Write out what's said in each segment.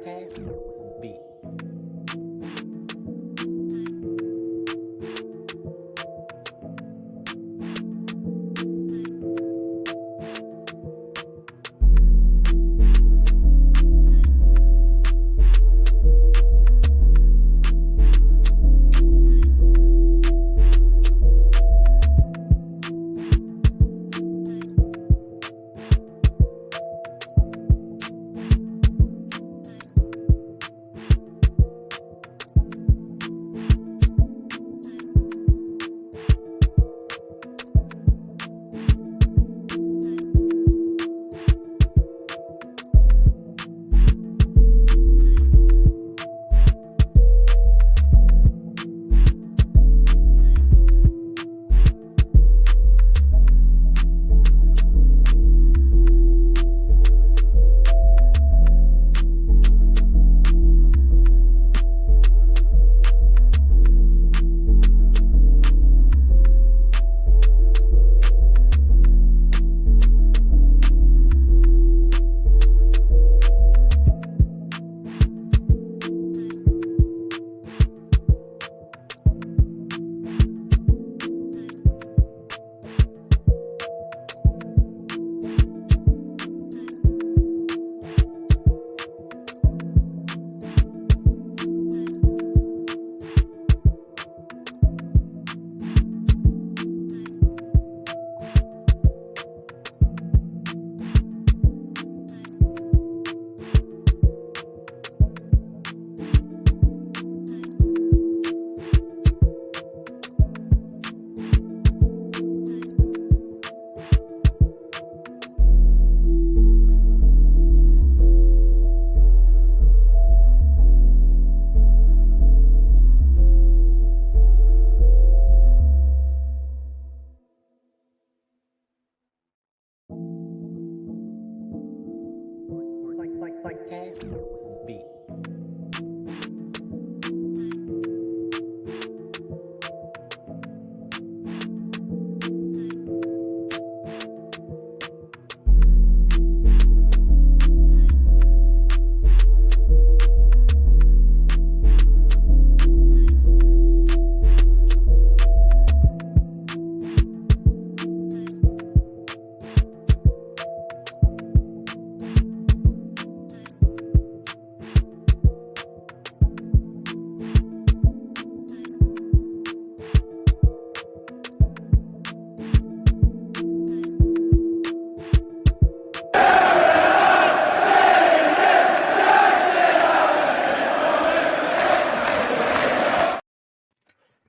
beat. Beat.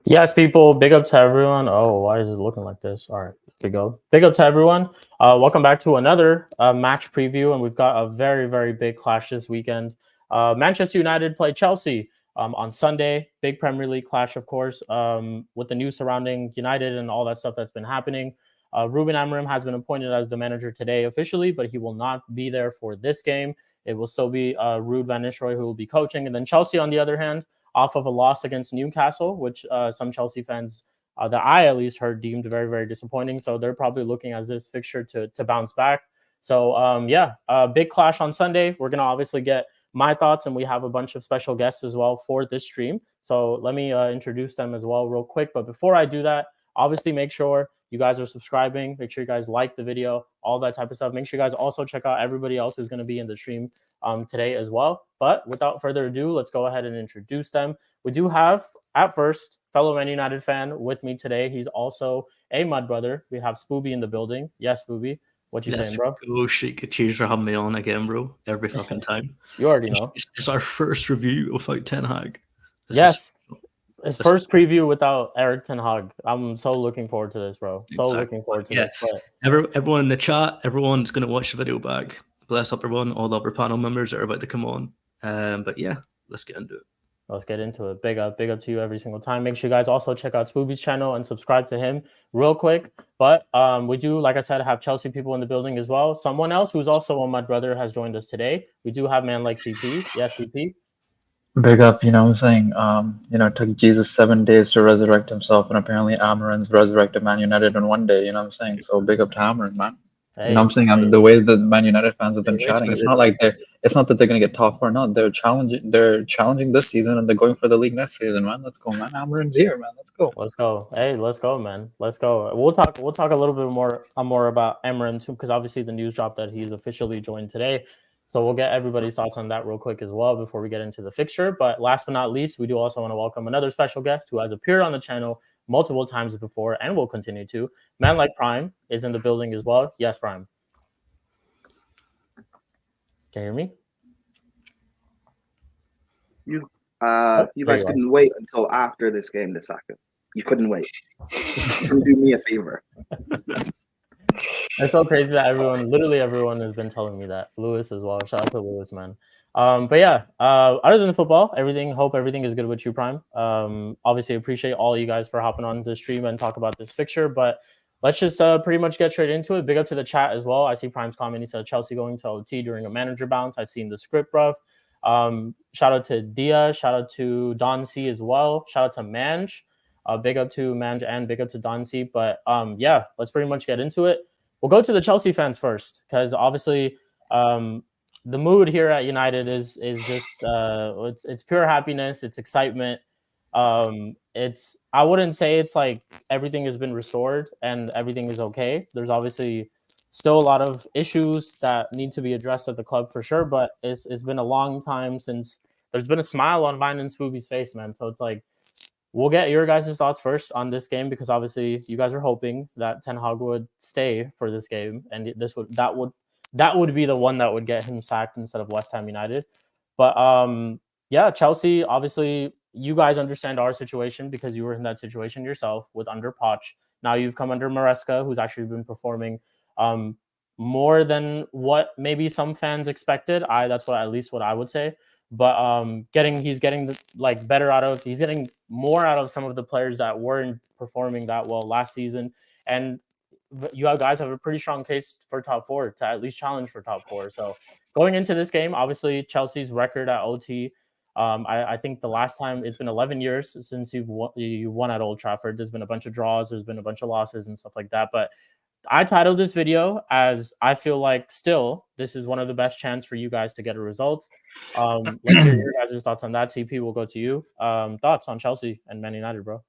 Yes, people, big up to everyone. Oh, why is it looking like this? All right, here we go. Big up to everyone. Welcome back to another match preview, and we've got a very, very big clash this weekend. Manchester United play Chelsea on Sunday. Big Premier League clash, of course, with the news surrounding United and all that stuff that's been happening. Ruben Amorim has been appointed as the manager today officially, but he will not be there for this game. It will still be RUUD Van Nistelrooy who will be coaching. And then Chelsea, on the other hand, off of a loss against Newcastle, which some Chelsea fans, that I at least heard, deemed very, very disappointing. So they're probably looking at this fixture to bounce back. So, yeah, big clash on Sunday. We're going to obviously get my thoughts, and we have a bunch of special guests as well for this stream. So let me introduce them as well real quick. But before I do that, obviously make sure you guys are subscribing. Make sure you guys like the video, all that type of stuff. Make sure you guys also check out everybody else who's going to be in the stream today as well. But without further ado, let's go ahead and introduce them. We do have, at first, fellow Man United fan with me today. He's also a Mud brother. We have Spooby in the building. Yes, Spooby. What you saying, bro? Oh, Shik. Cheers for having me on again, bro. Every fucking time. You already know. It's our first review without Ten Hag. Yes. His first preview without Eric Ten Hag. I'm so looking forward to this, bro. So looking forward to this. But everyone in the chat, everyone's going to watch the video back. Bless up everyone, all the other panel members that are about to come on. But yeah, let's get into it. Let's get into it. Big up to you every single time. Make sure you guys also check out Spooby's channel and subscribe to him real quick. But we do, like I said, have Chelsea people in the building as well. Someone else who's also on my brother has joined us today. We do have man like CP. Yes, CP. Big up, you know what I'm saying? It took Jesus 7 days to resurrect himself, and apparently Amarin's resurrected Man United in 1 day, you know what I'm saying? So big up to Amarin, man. Hey, you know what I'm saying? The way that Man United fans have been chatting, it's not like it's not that they're gonna get top 4. No, they're challenging. They're challenging this season, and they're going for the league next season, man. Let's go, man. Amarin's here, man. Let's go. Let's go. Hey, let's go, man. Let's go. We'll talk a little bit more about Amarin too, because obviously the news dropped that he's officially joined today. So we'll get everybody's thoughts on that real quick as well before we get into the fixture. But last but not least, we do also want to welcome another special guest who has appeared on the channel multiple times before and will continue to. Man like Prime is in the building as well. Yes, Prime. Can you hear me? You guys couldn't wait until after this game to sack him. You couldn't wait. You couldn't do me a favor. It's so crazy that literally everyone has been telling me that. Lewis as well. Shout out to Lewis, man. But yeah, other than the football, hope everything is good with you, Prime. Obviously appreciate all you guys for hopping on the stream and talk about this fixture, but let's just pretty much get straight into it. Big up to the chat as well. I see Prime's comment. He said Chelsea going to OT during a manager bounce. I've seen the script, bro. Shout out to Dia. Shout out to Don C as well. Shout out to Manj. Big up to Manj and big up to Don C. But yeah, let's pretty much get into it. We'll go to the Chelsea fans first, because obviously the mood here at United is just it's pure happiness. It's excitement. I wouldn't say it's like everything has been restored and everything is okay. There's obviously still a lot of issues that need to be addressed at the club for sure, but it's been a long time since there's been a smile on mine and Spooby's face, man. So it's like, we'll get your guys' thoughts first on this game, because obviously you guys are hoping that Ten Hag would stay for this game, and that would be the one that would get him sacked instead of West Ham United. But yeah, Chelsea, obviously you guys understand our situation because you were in that situation yourself with under Poch. Now you've come under Maresca, who's actually been performing more than what maybe some fans expected. That's at least what I would say. But he's getting more out of some of the players that weren't performing that well last season, and you guys have a pretty strong case for top 4 to at least challenge for top 4. So going into this game, obviously Chelsea's record at OT. I think the last time, it's been 11 years since you've won at Old Trafford. There's been a bunch of draws, there's been a bunch of losses and stuff like that. But I titled this video as I feel like still this is one of the best chances for you guys to get a result. Let's hear your guys' thoughts on that. CP, will go to you. Thoughts on Chelsea and Man United, bro?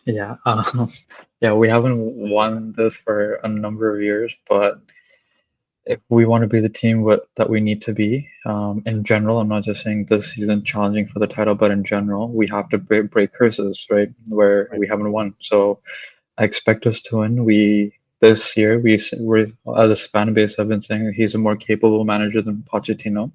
Yeah, we haven't won this for a number of years, but if we want to be the team that we need to be, in general, I'm not just saying this season challenging for the title, but in general, we have to break curses, right? Where we haven't won. So I expect us to win. This year, we're as a fan base, I've been saying he's a more capable manager than Pochettino.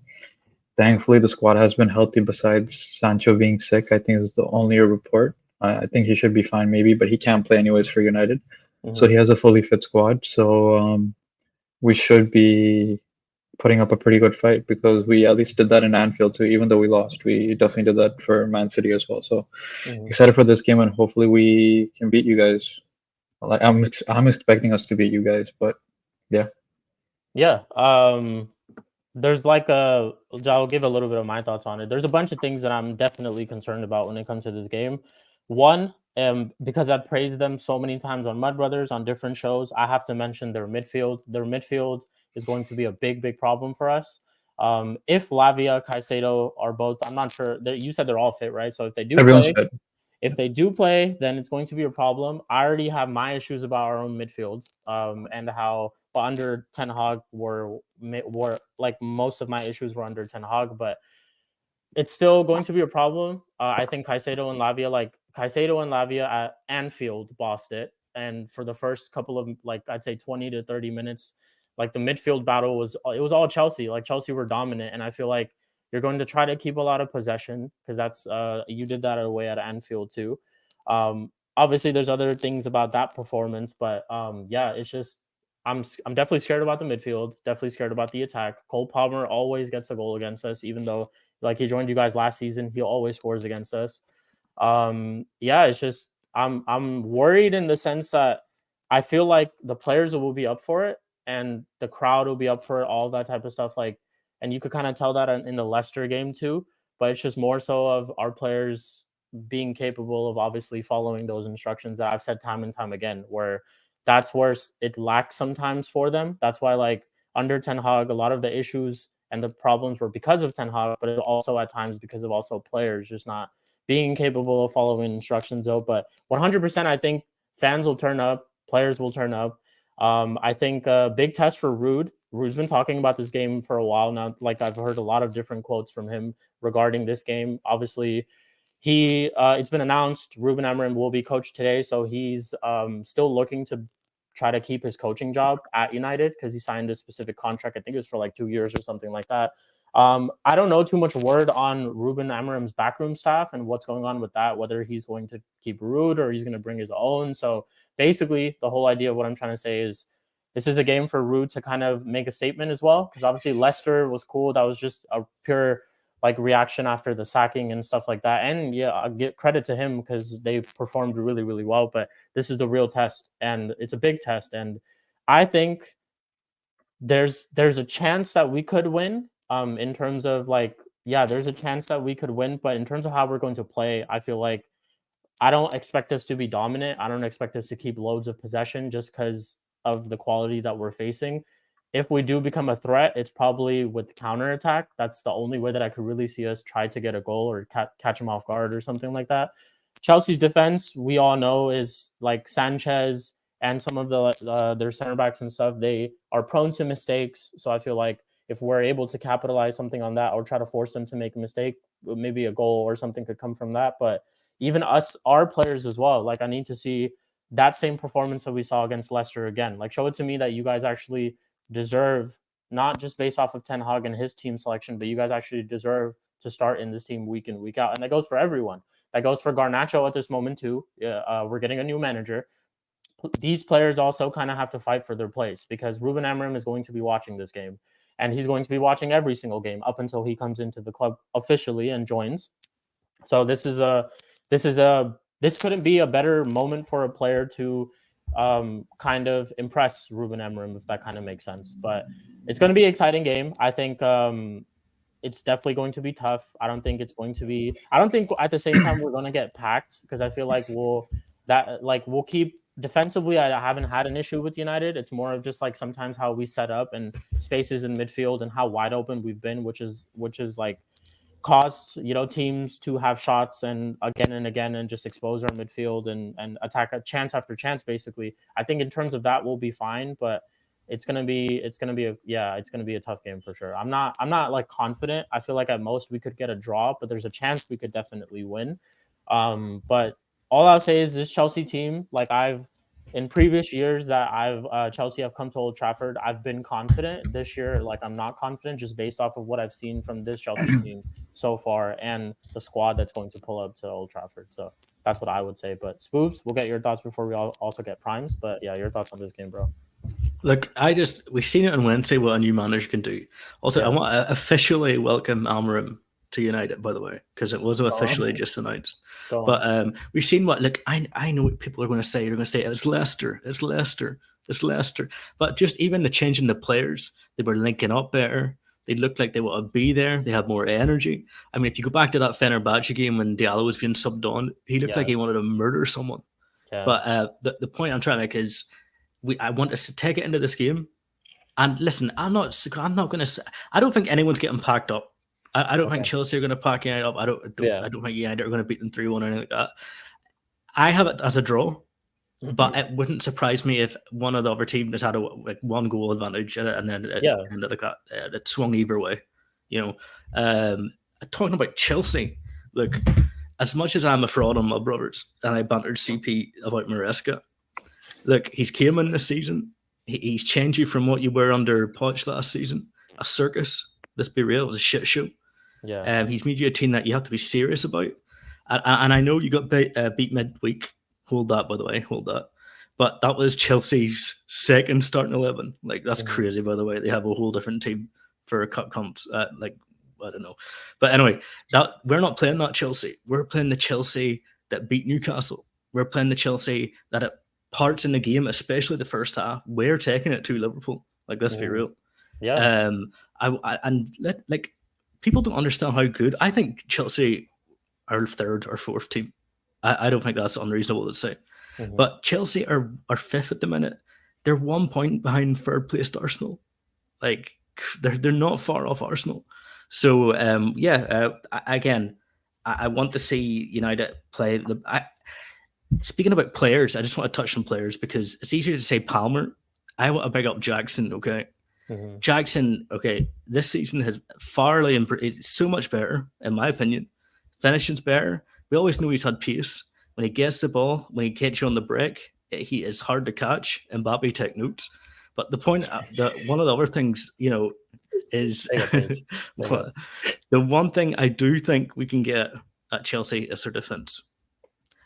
Thankfully, the squad has been healthy besides Sancho being sick. I think is the only report. I think he should be fine maybe, but he can't play anyways for United. Mm-hmm. So he has a fully fit squad. So we should be putting up a pretty good fight, because we at least did that in Anfield too. Even though we lost, we definitely did that for Man City as well. So excited for this game, and hopefully we can beat you guys. Like I'm expecting us to beat you guys, but yeah. There's I'll give a little bit of my thoughts on it. There's a bunch of things that I'm definitely concerned about when it comes to this game. One, because I've praised them so many times on Mud Brothers, on different shows, I have to mention their midfield. Their midfield is going to be a big problem for us. If Lavia, Caicedo are both, I'm not sure. You said they're all fit, right? So if they do play, then it's going to be a problem. I already have my issues about our own midfield, and how under Ten Hag were like most of my issues were under Ten Hag, but it's still going to be a problem. I think Caicedo and Lavia at Anfield bossed it, and for the first couple of I'd say 20 to 30 minutes, the midfield battle was all Chelsea. Chelsea were dominant, and I feel like you're going to try to keep a lot of possession, because that's you did that away at Anfield too. Obviously, there's other things about that performance, but yeah, it's just I'm definitely scared about the midfield. Definitely scared about the attack. Cole Palmer always gets a goal against us, even though he joined you guys last season. He always scores against us. Yeah, it's just I'm worried in the sense that I feel like the players will be up for it, and the crowd will be up for it, all that type of stuff. And you could kind of tell that in the Leicester game too. But it's just more so of our players being capable of obviously following those instructions that I've said time and time again, where that's where it lacks sometimes for them. That's why under Ten Hag, a lot of the issues and the problems were because of Ten Hag, but it also at times because of also players just not being capable of following instructions. Though, but 100%, I think fans will turn up, players will turn up. I think a big test for RUUD. RUUD's been talking about this game for a while now. Like I've heard a lot of different quotes from him regarding this game. Obviously, it's been announced Ruben Amorim will be coached today, so he's still looking to try to keep his coaching job at United because he signed a specific contract. I think it was for like 2 years or something like that. I don't know too much word on Ruben Amorim's backroom staff and what's going on with that, whether he's going to keep RUUD or he's going to bring his own. So basically, the whole idea of what I'm trying to say is this is a game for RUUD to kind of make a statement as well, because obviously Leicester was cool. That was just a pure like reaction after the sacking and stuff like that. And yeah, I'll give credit to him because they performed really, really well. But this is the real test, and it's a big test. And I think there's a chance that we could win. In terms of like, yeah, there's a chance that we could win. But in terms of how we're going to play, I feel like I don't expect us to be dominant. I don't expect us to keep loads of possession just because of the quality that we're facing. If we do become a threat, it's probably with counterattack. That's the only way that I could really see us try to get a goal or catch them off guard or something like that. Chelsea's defense, we all know, is like Sanchez and some of their center backs and stuff. They are prone to mistakes. So I feel like if we're able to capitalize something on that or try to force them to make a mistake, maybe a goal or something could come from that. But even us, our players as well, like I need to see that same performance that we saw against Leicester again. Like show it to me that you guys actually deserve, not just based off of Ten Hag and his team selection, but you guys actually deserve to start in this team week in, week out. And that goes for everyone. That goes for Garnacho at this moment too. We're getting a new manager. These players also kind of have to fight for their place because Ruben Amorim is going to be watching this game. And he's going to be watching every single game up until he comes into the club officially and joins. So this couldn't be a better moment for a player to kind of impress Ruben Amorim, if that kind of makes sense. But it's going to be an exciting game. I think it's definitely going to be tough. I don't think at the same time we're going to get packed because I feel like we'll keep defensively. I haven't had an issue with United. It's more of just like sometimes how we set up and spaces in midfield and how wide open we've been, which is like caused teams to have shots and again and just expose our midfield and attack a chance after chance. Basically, I think in terms of that we'll be fine, but it's gonna be a tough game for sure. I'm not like confident. I feel like at most we could get a draw, but there's a chance we could definitely win. But all I'll say is this Chelsea team, like in previous years that Chelsea have come to Old Trafford, I've been confident. This year, like I'm not confident just based off of what I've seen from this Chelsea team so far and the squad that's going to pull up to Old Trafford. So that's what I would say. But Spoobs, we'll get your thoughts before we also get Primes. But yeah, your thoughts on this game, bro. Look, we've seen it on Wednesday what a new manager can do. Also, I want to officially welcome Amorim to United, by the way, because it was officially just announced. But we've seen I know what people are going to say. They're going to say it's Leicester. But just even the change in the players, they were linking up better. They looked like they want to be there. They had more energy. I mean, if you go back to that Fenerbahce game when Diallo was being subbed on, he looked like he wanted to murder someone. Yeah. But the point I'm trying to make is I want us to take it into this game. And listen, I'm not going to say, I don't think anyone's getting packed up. I don't think Chelsea are going to pack United up. I don't think United are going to beat them 3-1 or anything like that. I have it as a draw, but it wouldn't surprise me if one of the other team just had a one goal advantage and then ended like that. It swung either way. Talking about Chelsea, look, as much as I'm a fraud on my brothers and I bantered CP about Maresca, look, he's came in this season. He's changed you from what you were under Poch last season. A circus. Let's be real, it was a shit show. Yeah. He's made you a team that you have to be serious about. And I know you got beat midweek. Hold that, by the way. Hold that. But that was Chelsea's second starting 11. Like, that's crazy, by the way. They have a whole different team for cup comps. I don't know. But anyway, we're not playing that Chelsea. We're playing the Chelsea that beat Newcastle. We're playing the Chelsea that at parts in the game, especially the first half, we're taking it to Liverpool. Like, let's be real. Yeah. People don't understand how good. I think Chelsea are third or fourth team. I don't think that's unreasonable to say. But Chelsea are fifth at the minute. They're 1 point behind third placed Arsenal. Like they're not far off Arsenal. So again, I want to see United play speaking about players, I just want to touch on players because it's easier to say Palmer. I want to bring up Jackson, okay? Mhm. Jackson, okay, this season has farly improved. It's so much better, in my opinion. Finishing's better. We always knew he's had pace. When he gets the ball, when he gets you on the break, he is hard to catch. Mbappe take notes. But the point, one of the other things, is the one thing I do think we can get at Chelsea is their defence.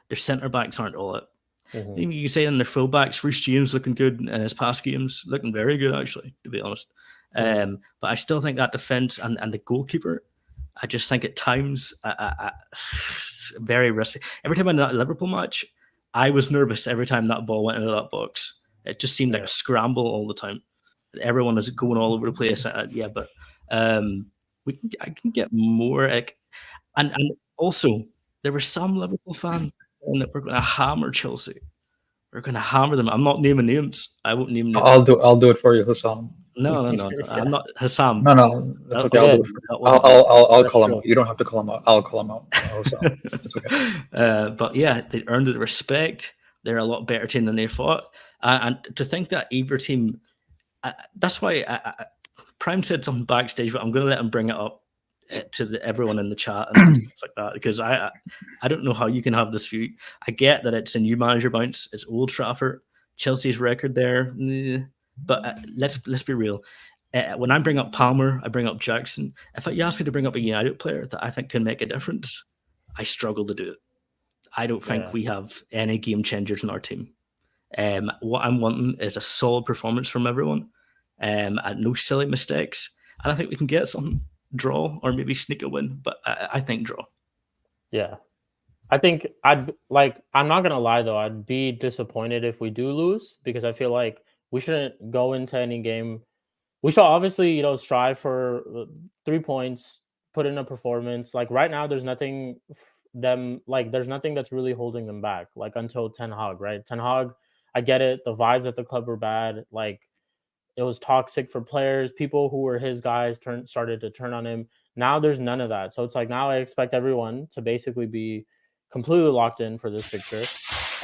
Their centre backs aren't all it. Mhm. You say in their full backs, Reece James looking good in his past games, looking very good actually, to be honest. But I still think that defence and the goalkeeper, I just think at times it's very risky. Every time in that Liverpool match, I was nervous every time that ball went into that box. It just seemed like a scramble all the time. Everyone is going all over the place. But I can get more. And also, there were some Liverpool fans saying that we're going to hammer Chelsea. We're going to hammer them. I'm not naming names. I won't name names. I'll do it for you, Hussam. No. I'm not Hassam. No, that's okay. I'll do it for you. I'll call him out. You don't have to call him out. I'll call him out. It's okay. But yeah, they earned the respect. They're a lot better team than they thought. And to think that either team, that's why Prime said something backstage, but I'm going to let him bring it up to everyone in the chat and stuff like that, because I don't know how you can have this view. I get that it's a new manager bounce. It's Old Trafford. Chelsea's record there. But let's be real. When I bring up Palmer, I bring up Jackson. If you ask me to bring up a United player that I think can make a difference, I struggle to do it. I don't think we have any game changers in our team. What I'm wanting is a solid performance from everyone, and no silly mistakes. And I think we can get something, draw or maybe sneak a win. But I think draw. Yeah. I think I'm not going to lie though, I'd be disappointed if we do lose, because I feel like we shouldn't go into any game. We should obviously, strive for 3 points, put in a performance. Like right now, there's nothing there's nothing that's really holding them back. Like until Ten Hag, right? Ten Hag, I get it. The vibes at the club were bad. Like it was toxic for players. People who were his guys started to turn on him. Now there's none of that. So it's like now I expect everyone to basically be completely locked in for this fixture.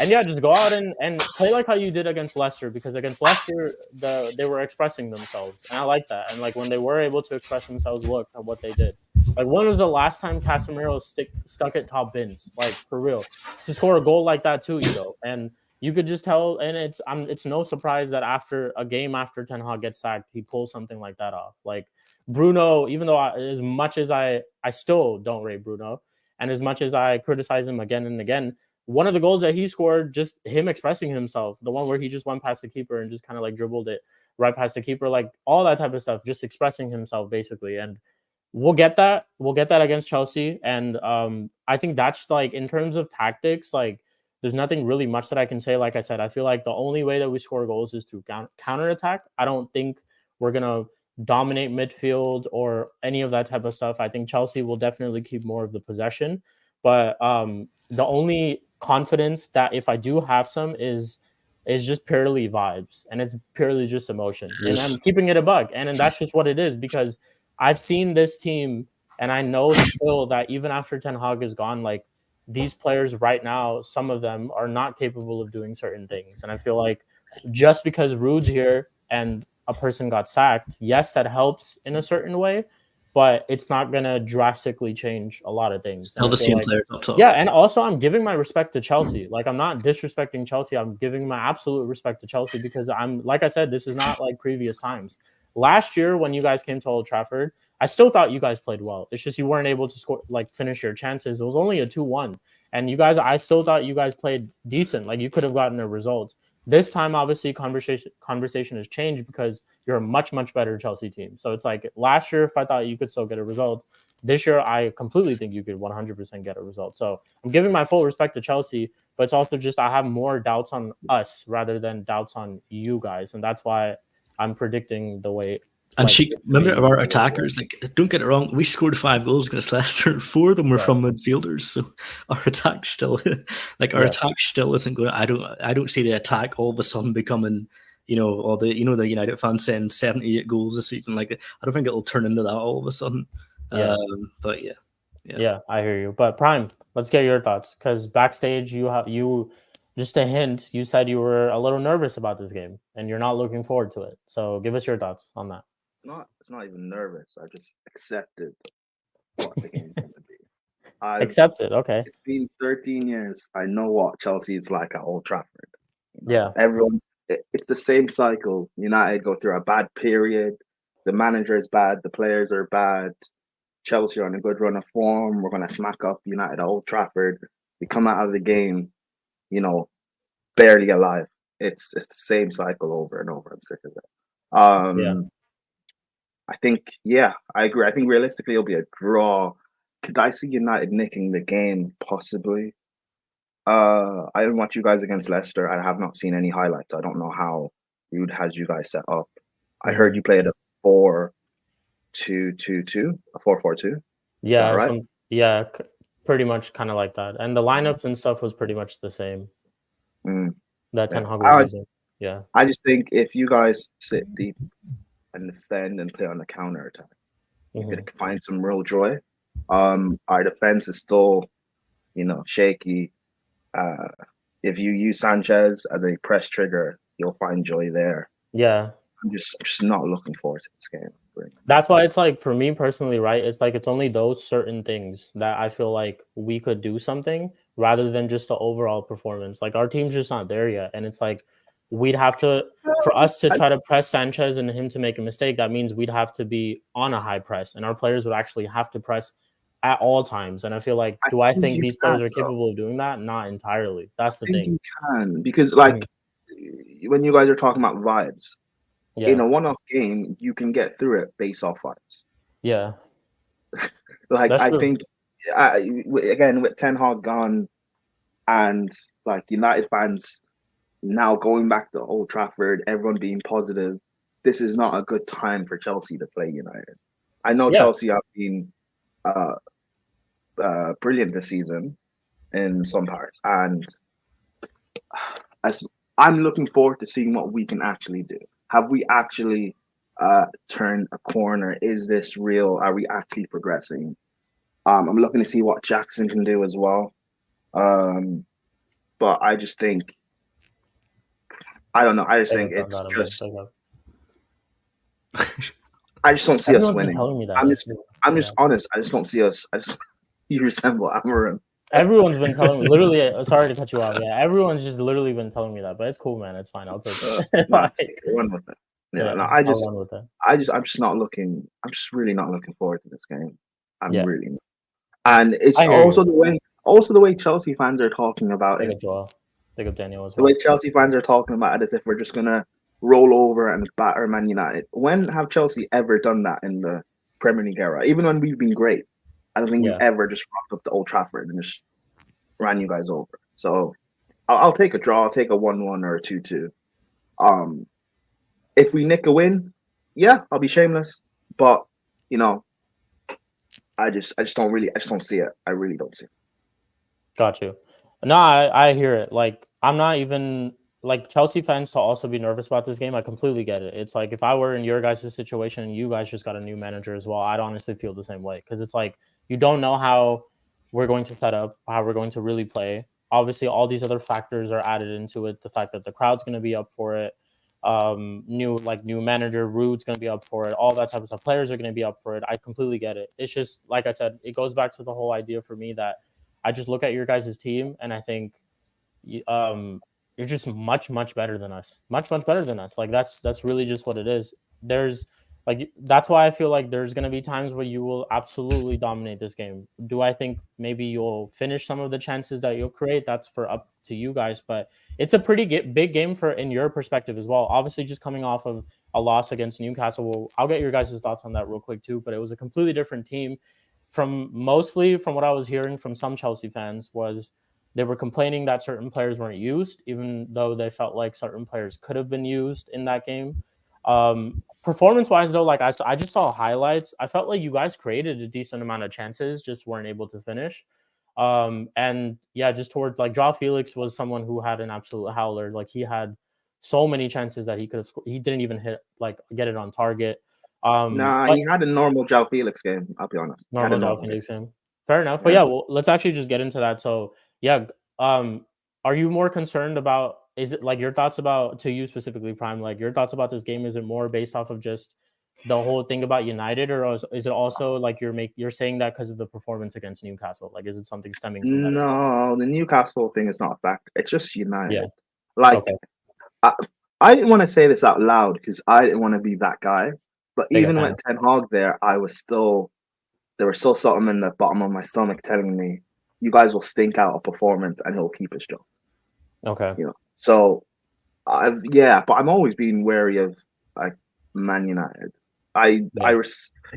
And yeah, just go out and play like how you did against Leicester, because against Leicester, they were expressing themselves. And I like that. And like when they were able to express themselves, look at what they did. Like when was the last time Casemiro stuck at top bins? Like for real. To score a goal like that too, And you could just tell, and it's no surprise that after a game after Ten Hag gets sacked, he pulls something like that off. Like Bruno, even though as much as I still don't rate Bruno, and as much as I criticize him again and again, one of the goals that he scored, just him expressing himself, the one where he just went past the keeper and just kind of like dribbled it right past the keeper, like all that type of stuff, just expressing himself basically. And we'll get that against Chelsea. And I think that's like in terms of tactics, like there's nothing really much that I can say. Like I said, I feel like the only way that we score goals is through counterattack. I don't think we're going to dominate midfield or any of that type of stuff. I think Chelsea will definitely keep more of the possession. But the only confidence that if I do have some is just purely vibes, and it's purely just emotion. Yes. And I'm keeping it a buck. And that's just what it is, because I've seen this team, and I know still that even after Ten Hag is gone, like these players right now, some of them are not capable of doing certain things. And I feel like just because RUUD's here and a person got sacked, yes, that helps in a certain way, but it's not going to drastically change a lot of things. Still the same player up top. Yeah, and also I'm giving my respect to Chelsea. Like I'm not disrespecting Chelsea. I'm giving my absolute respect to Chelsea, because I'm, like I said, this is not like previous times. Last year when you guys came to Old Trafford, I still thought you guys played well. It's just you weren't able to score, like finish your chances. It was only a 2-1. And you guys, I still thought you guys played decent. Like you could have gotten a result. This time, obviously, conversation has changed because you're a much, much better Chelsea team. So it's like last year, if I thought you could still get a result, this year, I completely think you could 100% get a result. So I'm giving my full respect to Chelsea, but it's also just I have more doubts on us rather than doubts on you guys. And that's why I'm predicting the way. And Shik, remember our attackers, like, don't get it wrong, we scored 5 goals against Leicester. 4 of them were from midfielders, so our attack still, like our attack still isn't good. I don't see the attack all of a sudden becoming, or the United fans saying 78 goals this season. Like, I don't think it'll turn into that all of a sudden. Yeah. But yeah. Yeah, I hear you. But Prime, let's get your thoughts, because backstage you just a hint, you said you were a little nervous about this game and you're not looking forward to it. So give us your thoughts on that. It's not even nervous. I just accepted what the game's going to be. Accepted, okay. It's been 13 years. I know what Chelsea is like at Old Trafford. Yeah. Everyone, it's the same cycle. United go through a bad period. The manager is bad. The players are bad. Chelsea are on a good run of form. We're going to smack up United at Old Trafford. We come out of the game, barely alive. It's the same cycle over and over. I'm sick of it. I think, I agree. I think realistically it'll be a draw. Could I see United nicking the game? Possibly. I didn't watch you guys against Leicester. I have not seen any highlights. I don't know how RUUD has you guys set up. I heard you played a 4-2-2-2, a 4-4-2. Yeah, right? Pretty much kind of like that. And the lineups and stuff was pretty much the same. That Ten Hag was using. Yeah. I just think if you guys sit deep and defend and play on the counter attack, you could find some real joy. Our defense is still, shaky. If you use Sanchez as a press trigger, you'll find joy there. Yeah. I'm just not looking forward to this game. That's why it's like, for me personally, right? It's like, it's only those certain things that I feel like we could do something rather than just the overall performance. Like, our team's just not there yet. And it's like, we'd have to, for us to try to press Sanchez and him to make a mistake, that means we'd have to be on a high press, and our players would actually have to press at all times. And I feel like, do I think these players are capable of doing that? Not entirely. That's the thing. You can, because like when you guys are talking about vibes, in a one-off game, you can get through it based off vibes. Yeah. Like, I think, again, with Ten Hag gone and like United fans now going back to Old Trafford, everyone being positive, this is not a good time for Chelsea to play United. I know Chelsea have been brilliant this season in some parts, and as I'm looking forward to seeing what we can actually do. Have we actually turned a corner? Is this real? Are we actually progressing? I'm looking to see what Jackson can do as well. But I just think, I don't know. I just think it's just, I just don't see us winning. I'm just honest. I just don't see us. You resemble Amarin. Everyone's been telling me, literally, sorry to cut you off. Yeah, everyone's just literally been telling me that, but it's cool, man. It's fine. I'll take it. Run with it. I'm just not looking. I'm just really not looking forward to this game. I'm really not. And it's also the way Chelsea fans are talking about it. Big up Daniel as well. The way Chelsea fans are talking about it as if we're just gonna roll over and batter Man United. When have Chelsea ever done that in the Premier League era? Even when we've been great, I don't think we've ever just rocked up to Old Trafford and just ran you guys over. So I'll take a draw. I'll take a 1-1 or a 2-2. If we nick a win, I'll be shameless. But I just don't see it. I really don't see it. Got you. No, I hear it. Like, I'm not even like Chelsea fans to also be nervous about this game. I completely get it. It's like, if I were in your guys' situation and you guys just got a new manager as well, I'd honestly feel the same way, because it's like, you don't know how we're going to set up, how we're going to really play. Obviously, all these other factors are added into it. The fact that the crowd's going to be up for it, new manager, RUUD's going to be up for it, all that type of stuff. Players are going to be up for it. I completely get it. It's just, like I said, it goes back to the whole idea for me that I just look at your guys' team and I think you're just much better than us. Much better than us. Like, that's really just what it is. That's why I feel like there's going to be times where you will absolutely dominate this game. Do I think maybe you'll finish some of the chances that you'll create? That's for up to you guys, but it's a pretty big game in your perspective as well. Obviously, just coming off of a loss against Newcastle. I'll get your guys' thoughts on that real quick too, but it was a completely different team. From what I was hearing from some Chelsea fans was they were complaining that certain players weren't used, even though they felt like certain players could have been used in that game. Performance-wise, though, like I just saw highlights. I felt like you guys created a decent amount of chances, just weren't able to finish. And just towards like Joao Felix was someone who had an absolute howler. Like, he had so many chances that he could have scored. He didn't even get it on target. Nah, but he had a normal João Felix game. I'll be honest. He had a normal normal João Felix game. Fair enough. But Yeah. well, let's actually just get into that. So yeah, are you more concerned about? Is it like your thoughts about, to you specifically, Prime? Like your thoughts about this game? Is it more based off of just the whole thing about United, or is it also like you're saying that because of the performance against Newcastle? Like, is it something stemming from that as well? No, the Newcastle thing is not a fact. It's just United. Yeah. Like, Okay. I didn't want to say this out loud because I didn't want to be that guy. But Big even fan. with Ten Hag there, there was still something in the bottom of my stomach telling me, you guys will stink out a performance and he'll keep his job. Okay. You know, so but I'm always being wary of like Man United.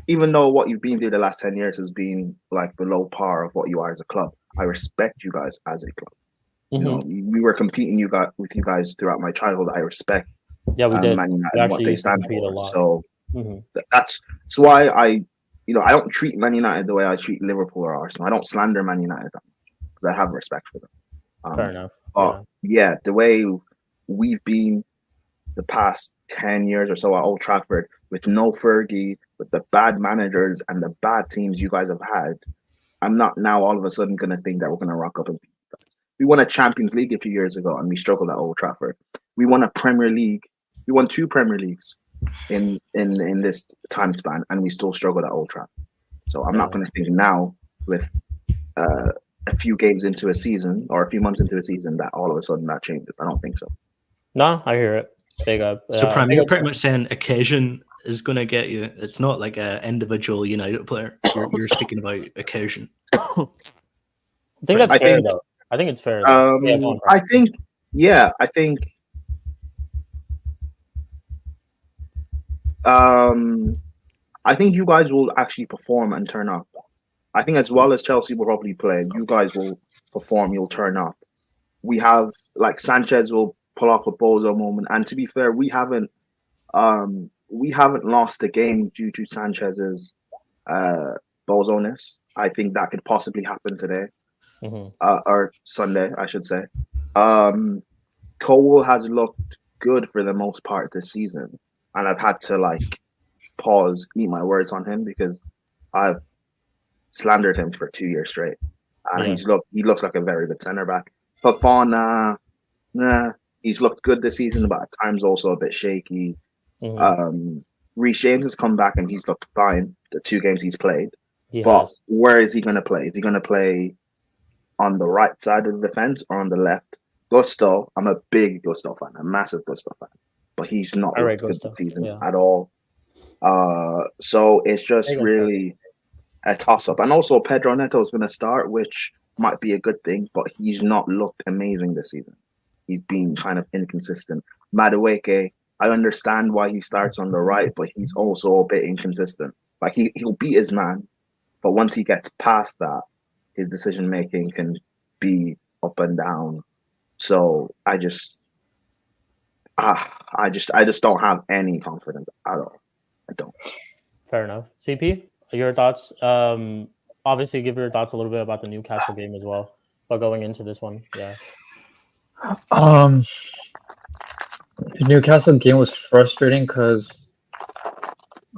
Even though what you've been through the last 10 years has been like below par of what you are as a club, I respect you guys as a club. You know, we were competing with you guys throughout my childhood. I respect Yeah, we did. Man United We and what actually they used to stand compete a for. lot. So that's why I don't treat Man United the way I treat Liverpool or Arsenal. I don't slander Man United because I have respect for them. Fair enough. Yeah, the way we've been the past 10 years or so at Old Trafford with no Fergie, with the bad managers and the bad teams you guys have had, I'm not now all of a sudden going to think that we're going to rock up and beat you guys. We won a Champions League a few years ago and we struggled at Old Trafford. We won a Premier League. We won 2 Premier Leagues in this time span and we still struggled at Old Trafford. So I'm not going to think now with a few games into a season or a few months into a season that all of a sudden that changes. I don't think so. No, I hear it. Big up. So Prime, you're pretty much saying occasion is going to get you. It's not like an individual United player. You're speaking about occasion. I think that's fair, though. I think it's fair. I think you guys will actually perform and turn up. I think as well as Chelsea will probably play, you guys will perform, you'll turn up. We have, like, Sanchez will pull off a bozo moment. And to be fair, we haven't lost a game due to Sanchez's bozoness. I think that could possibly happen today. Or Sunday, I should say. Cole has looked good for the most part this season. And I've had to eat my words on him because I've slandered him for 2 years straight. And he looks like a very good centre back. Fofana, he's looked good this season, but at times also a bit shaky. Reece James has come back and he's looked fine the 2 games he's played. But where is he going to play? Is he going to play on the right side of the defense or on the left? Gusto, I'm a big Gusto fan, a massive Gusto fan, but he's not looked good this season at all. So it's just really a toss-up. And also Pedro Neto is going to start, which might be a good thing, but he's not looked amazing this season. He's been kind of inconsistent. Madueke, I understand why he starts on the right, but he's also a bit inconsistent. Like he'll beat his man, but once he gets past that, his decision making can be up and down. So I just don't have any confidence at all. I don't. Fair enough. CP, your thoughts? Obviously, give your thoughts a little bit about the Newcastle game as well. But going into this one, yeah. The Newcastle game was frustrating because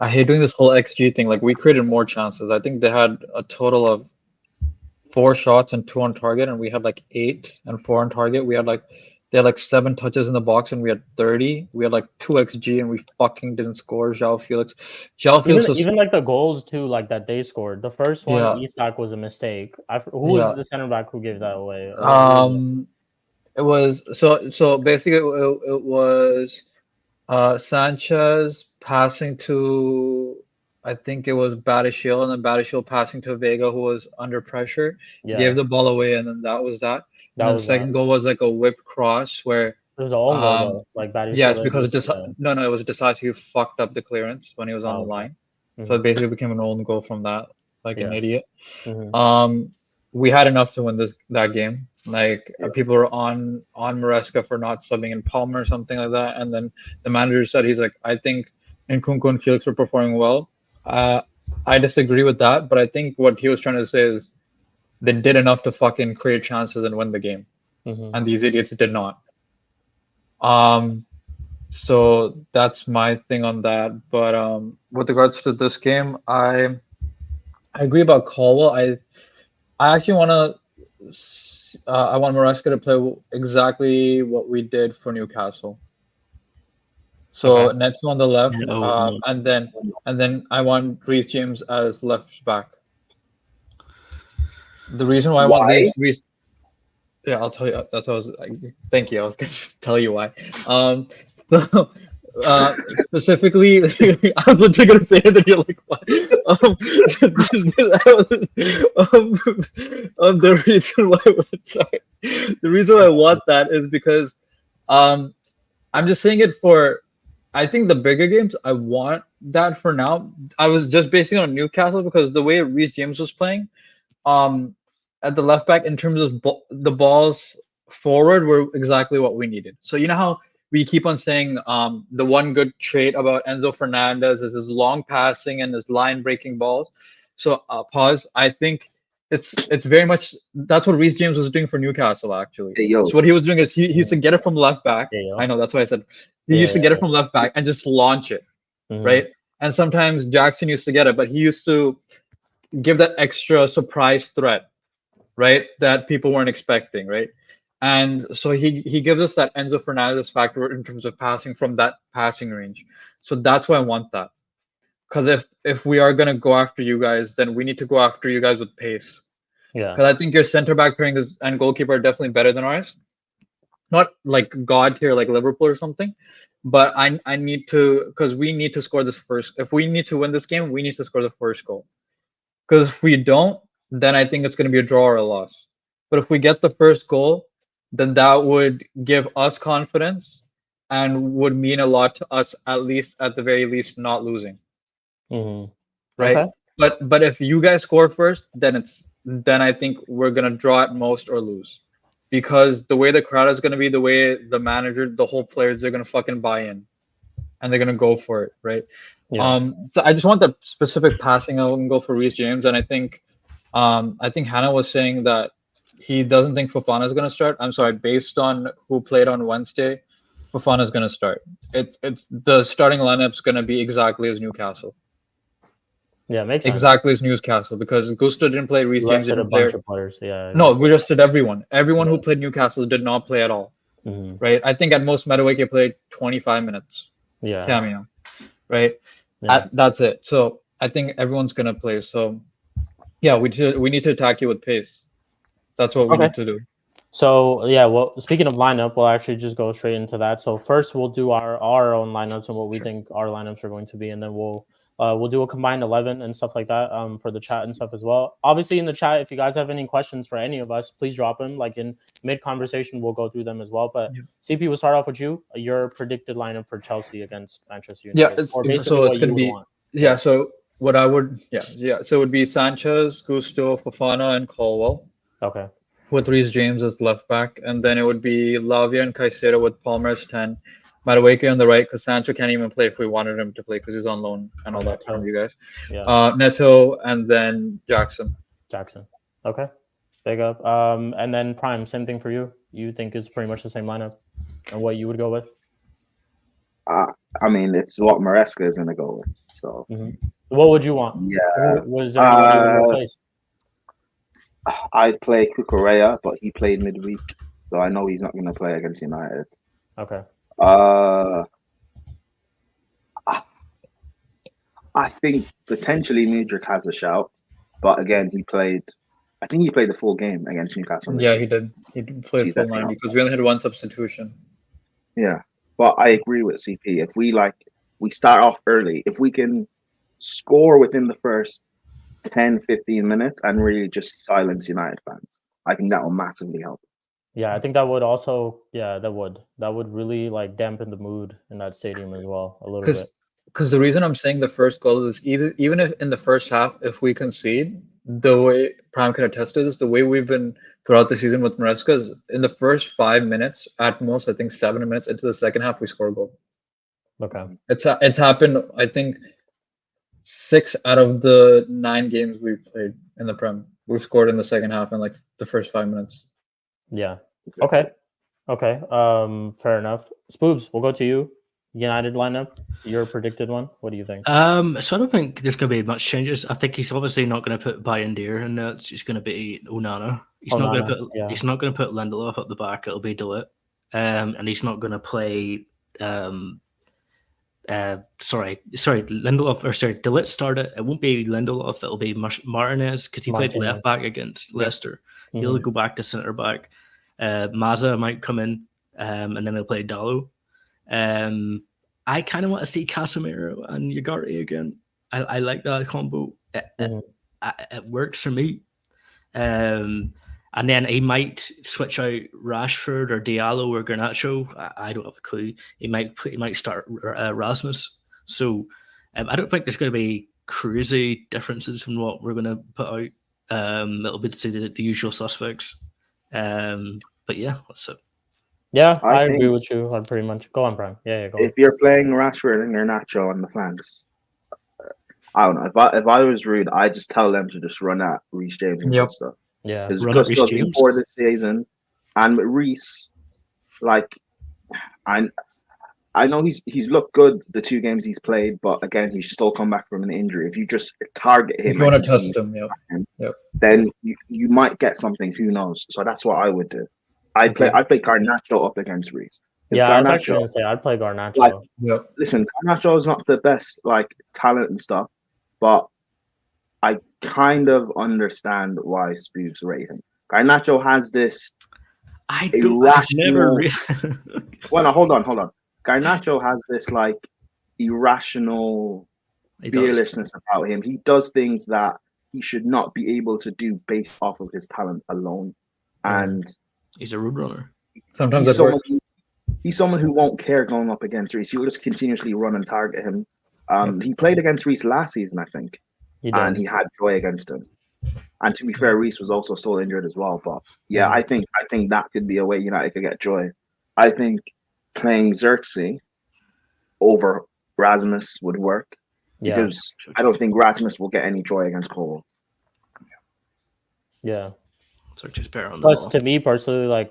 I hate doing this whole XG thing. Like, we created more chances. I think they had a total of 4 shots and 2 on target, and we had 8 and 4 on target. They had 7 touches in the box, and we had 30. We had 2 XG, and we fucking didn't score. João Felix was even the goals too, that they scored. The first one, Isak, was a mistake. Who was the center back who gave that away? It was so basically it was Sanchez passing to, I think it was Badiashile, and then Badiashile passing to Vega, who was under pressure, gave the ball away, and then that was that. And the second goal was a whipped cross where it was an own goal, though. Badiashile. Yes, because it was Disasi who fucked up the clearance when he was on the line. So it basically became an own goal from that, an idiot. We had enough to win that game. People were on Maresca for not subbing in Palmer or something like that, and then the manager said he's like, I think Nkunku and Felix were performing well. I disagree with that, but I think what he was trying to say is they did enough to fucking create chances and win the game, and these idiots did not. So that's my thing on that. But with regards to this game, I agree about Caldwell. I actually want to I want Maresca to play exactly what we did for Newcastle. So Okay. Neto on the left, No. and then I want Reece James as left back. The reason why I want Why? Reece, yeah, I'll tell you. That's what I was. Thank you. I was gonna tell you why. So, specifically, I was literally gonna say it, and you're like, what? The reason why, sorry, the reason why I want that is because, I'm just saying it for. I think the bigger games, I want that for now. I was just basing it on Newcastle because the way Reece James was playing, um at the left back in terms of the balls forward were exactly what we needed. So you know how we keep on saying the one good trait about Enzo Fernandez is his long passing and his line breaking balls. So pause. I think it's very much that's what Reece James was doing for Newcastle actually. Hey, yo. So what he was doing is he used to get it from left back. Yeah, yeah. I know that's why I said he Yeah, used to yeah, get it yeah. from left back and just launch it, Mhm. right? And sometimes Jackson used to get it, but he used to give that extra surprise threat, right? That people weren't expecting, right? And so he gives us that Enzo Fernandez factor in terms of passing from that passing range. So that's why I want that. Because if we are gonna go after you guys, then we need to go after you guys with pace. Yeah. Because I think your center back pairing and goalkeeper are definitely better than ours. Not like God tier like Liverpool or something, but I need to because we need to score this first. If we need to win this game, we need to score the first goal. Because if we don't, then I think it's going to be a draw or a loss. But if we get the first goal, then that would give us confidence and would mean a lot to us, at least at the very least, not losing, Mhm. right? Okay. But if you guys score first, then I think we're gonna draw at most or lose, because the way the crowd is gonna be, the way the manager, the whole players, they're gonna fucking buy in, and they're gonna go for it, right? Yeah. So I just want the specific passing. I wouldn't go for Reece James, and I think Hannah was saying that he doesn't think Fofana is going to start. I'm sorry, based on who played on Wednesday, Fofana is going to start. It's the starting lineup's going to be exactly as Newcastle, Yeah, makes sense. exactly as Newcastle, because Gusto didn't play, Reece You James rested a didn't play. bunch of players. Yeah. No, we rested everyone. Everyone who Yeah. played Newcastle did not play at all, Mhm. right? I think at most Madueke played 25 minutes Yeah. cameo, right? Yeah. That's it. So I think everyone's going to play. So yeah, we need to attack you with pace. That's what we Okay. need to do. So yeah, well, speaking of lineup, we'll actually just go straight into that. So first, we'll do our own lineups and what we think our lineups are going to be, and then we'll do a combined 11 and stuff like that for the chat and stuff as well. Obviously, in the chat, if you guys have any questions for any of us, please drop them. Like in mid conversation, we'll go through them as well. But Yeah. CP, we'll start off with you. Your predicted lineup for Chelsea against Manchester Yeah, United, or so basically it's what gonna you would be want. yeah. So what I would So it would be Sanchez, Gusto, Fofana, and Colwell Okay. with Reece James as left back, and then it would be Lavia and Caicedo with Palmer as 10, Madueke on the right because Sancho can't even play if we wanted him to play because he's on loan and all that Neto. from you guys. Yeah. Neto and then Jackson. Jackson. Okay. Big up. And then Prime, same thing for you. You think is pretty much the same lineup and what you would go with? I mean, it's what Maresca is going to go with. So, what would you want? Yeah. Was there anyone you would replace? I'd play Cucurella, but he played midweek, so I know he's not going to play against United. Okay. I think potentially Mudryk has a shout, but again, I think he played the full game against Newcastle. Yeah, he did. He did play full line because we only had one substitution. Yeah, but I agree with CP. If we start off early, if we can score within the first 10, 15 minutes and really just silence United fans, I think that will massively help. Yeah, I think that would also, that would really like dampen the mood in that stadium as well a little bit. Because the reason I'm saying the first goal is even if in the first half, if we concede, the way Prime can attest to this, the way we've been throughout the season with Maresca is in the first 5 minutes, at most, I think 7 minutes into the second half, we score a goal. Okay. It's happened, I think, 6 out of the 9 games we've played in the Prem. We've scored in the second half in like the first 5 minutes. Yeah. Okay. Fair enough. Spoobs, we'll go to you. United lineup, your predicted one. What do you think? So I don't think there's going to be much changes. I think he's obviously not going to put Bayindir in there. It's just going to be Onana. He's not going to put. yeah. He's not going to put Lindelof up the back. It'll be De Ligt. And he's not going to play. Lindelof or De Ligt started. It won't be Lindelof. It'll be Martinez because he played left back against Leicester. He'll go back to centre back. Maza might come in, and then he'll play Dalot. I kind of want to see Casemiro and Ugarte again. I like that combo. It works for me. And then he might switch out Rashford or Diallo or Garnacho. I don't have a clue. He might start Rasmus. So I don't think there's going to be crazy differences from what we're going to put out. It'll be the usual suspects. But yeah, that's it. Yeah, I agree with you on pretty much. Go on, Prime. Yeah, go on. If you're playing Rashford and Garnacho on the flanks, I don't know. If I was RUUD, I'd just tell them to just run at Reece James and stuff. Yeah, because Gustav before this season, and Reece, like, I know he's looked good the 2 games he's played, but again, he's still come back from an injury. If you just target him, if you want to test him, then you might get something. Who knows? So that's what I would do. I'd play Garnacho up against Reece. Yeah, I was actually gonna say I'd play Garnacho. Like, listen, Garnacho is not the best talent and stuff, but I kind of understand why Spoobs rate him. Garnacho has this irrational. Well, no, hold on. Garnacho has this irrational fearlessness about him. He does things that he should not be able to do based off of his talent alone, and he's a road runner. Sometimes he's someone who won't care going up against Reece. He'll just continuously run and target him. He played against Reece last season, I think, and he had joy against him. And to be fair, Reece was also still injured as well. But yeah, I think that could be a way United could get joy. I think playing Xerxes over Rasmus would work because I don't think Rasmus will get any joy against Cole. Yeah. Xerxes better on the Plus, ball. to me personally,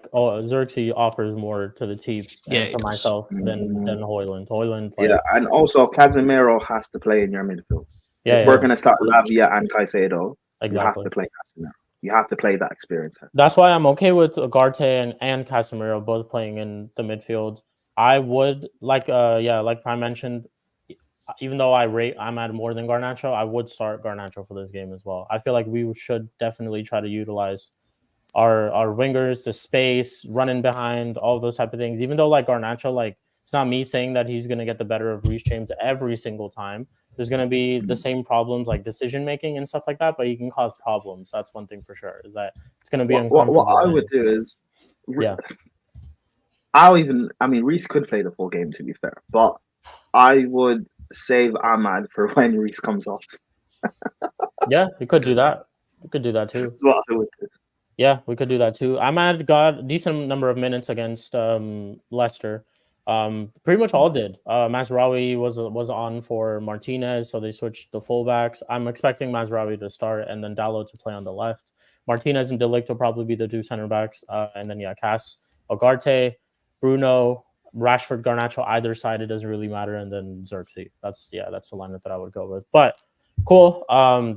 Xerxes offers more to the team and to myself than Højlund. And also Casemiro has to play in your midfield. If we're going to start Lavia and Caicedo, you have to play Casemiro. You have to play that experience. That's why I'm okay with Ugarte and Casemiro both playing in the midfield. I would like Prime mentioned, even though I rate Ahmad more than Garnacho, I would start Garnacho for this game as well. I feel like we should definitely try to utilize our wingers, the space, running behind, all those type of things. Even though Garnacho, it's not me saying that he's going to get the better of Reece James every single time. There's going to be the same problems like decision making and stuff like that, but he can cause problems. That's one thing for sure. Is that it's going to be uncomfortable. What I would do is, Reece could play the full game to be fair, but I would save Ahmad for when Reece comes off. Yeah, you could do that. You could do that too. That's what I would do. Yeah, we could do that too. Ahmad got a decent number of minutes against Leicester. Pretty much all did. Mazraoui was on for Martinez, so they switched the fullbacks. I'm expecting Mazraoui to start and then Dalot to play on the left. Martinez and De Ligt will probably be the 2 center backs, and then Cass, Ugarte, Bruno, Rashford, Garnacho, either side. It doesn't really matter, and then Xerxes. That's the lineup that I would go with. But cool.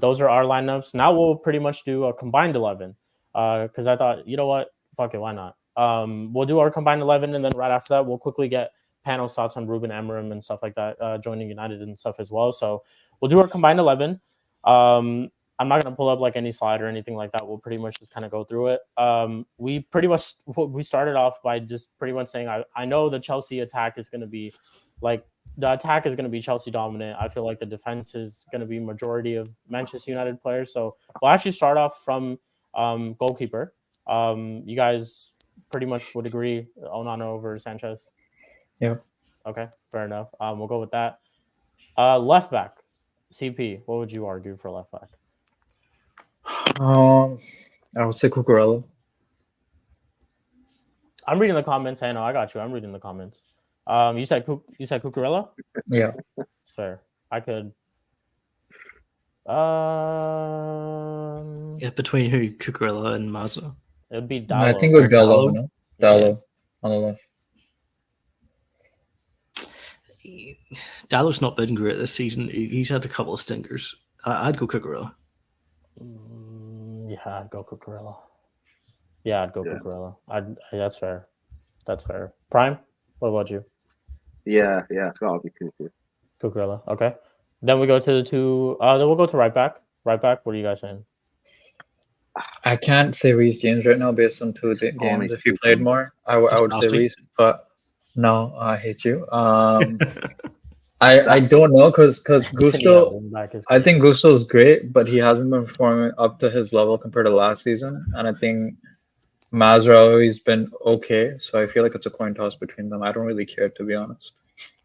Those are our lineups. Now we'll pretty much do a combined 11. Because I thought, you know what, fuck it, why not? We'll do our combined 11, and then right after that, we'll quickly get panel thoughts on Ruben Amorim and stuff like that, joining United and stuff as well. So we'll do our combined 11. I'm not going to pull up any slide or anything like that. We'll pretty much just kind of go through it. We started off by just pretty much saying, I know the Chelsea attack is going to be Chelsea dominant. I feel like the defense is going to be majority of Manchester United players. So we'll actually start off from goalkeeper. You guys pretty much would agree Onana over Sanchez? Yeah. Okay, fair enough. We'll go with that. Left back, CP. What would you argue for left back? I would say Cucurella. I'm reading the comments. I know, I got you. I'm reading the comments. You said Cucurella? Yeah. It's fair. I could. Between who? Cucurella and Mazza? It would be Dalot. I think it would be Dalot on the left. Dallow's not been great this season. He's had a couple of stinkers. I'd go Cucurella. Yeah, I'd go Cucurella. Yeah, I'd go Cucurella. That's fair. That's fair. Prime, what about you? Yeah, it's gotta be Cuckoo. Cucurella. Okay. Then we go to the two. Then we'll go to right back. Right back. What are you guys saying? I can't say Reece James right now based on two games. If he played more, I would say Reece. But no, I hate you. I don't know because Gusto. I think Gusto's great, but he hasn't been performing up to his level compared to last season. And I think Mazraoui's been okay. So I feel like it's a coin toss between them. I don't really care, to be honest.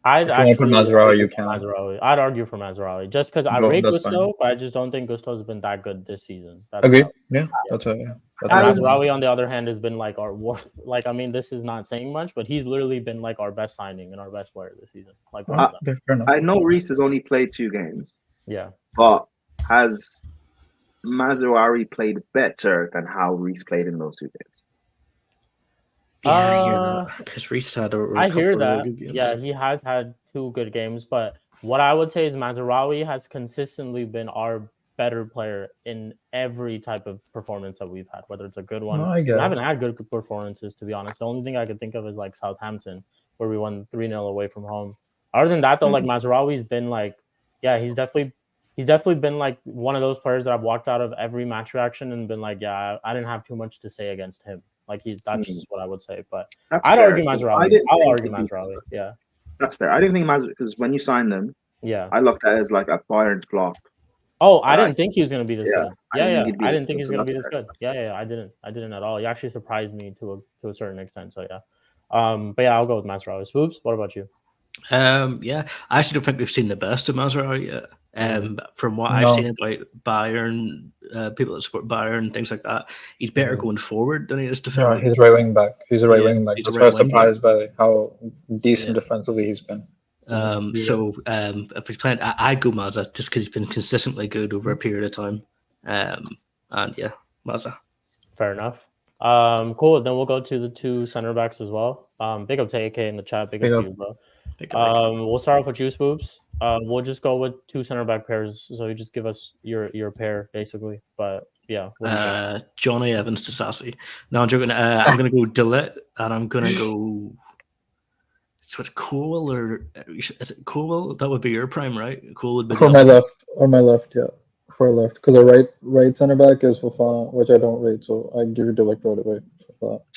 I'd actually Mazraoui, you can. Mazraoui. I'd argue for Mazraoui just because I rate Gusto, but I just don't think Gusto's been that good this season. Agreed. Yeah, that's right. Mazraoui, on the other hand, has been like our worst. Like, I mean, this is not saying much, but he's literally been like our best signing and our best player this season. Like, I know Reece has only played 2 games. Yeah, but has Mazraoui played better than how Reece played in those 2 games? Yeah, I hear that because Reece had a hear that. Really good games. Yeah, he has had 2 good games, but what I would say is Mazraoui has consistently been our better player in every type of performance that we've had, whether it's a good one. I haven't had good performances, to be honest. The only thing I could think of is like Southampton, where we won 3-0 away from home. Other than that, though, like Mazraoui's been like, yeah, he's definitely been like one of those players that I've walked out of every match reaction and been like, yeah, I didn't have too much to say against him. Like that's just what I would say. But I'd argue Mazraoui. I'll argue Mazraoui. Yeah, that's fair. I didn't think Mazraoui, because when you signed him, I looked at it as like a Bayern flop. Oh, I didn't think he was going to be this good. I didn't think he was going to be this good. Yeah, I didn't at all. He actually surprised me to a certain extent. So yeah, but yeah, I'll go with Mazraoui. Spoops, what about you? Yeah, I actually don't think we've seen the best of Mazraoui yet. From what I've seen about Bayern, people that support Bayern, things like that, he's better going forward than he is defending. Yeah, he's right wing back. He's a right wing back. That's why I was surprised by how decent defensively he's been. So if he's playing, I'd go Mazza just because he's been consistently good over a period of time. And yeah, Mazza. Fair enough. Cool. Then we'll go to the 2 center backs as well. Big up to AK in the chat. Big up to you, bro. We'll start off with you, Spoops. We'll just go with 2 center back pairs. So you just give us your pair basically. But yeah, Johnny Evans to Sassy. No, I'm joking. I'm gonna go Delit, and I'm gonna go. So it's Cole, or is it Cole? That would be your prime, right? Cole would be for my left, yeah, for left, because the right center back is Fofana, which I don't rate, so I give you Delict right away.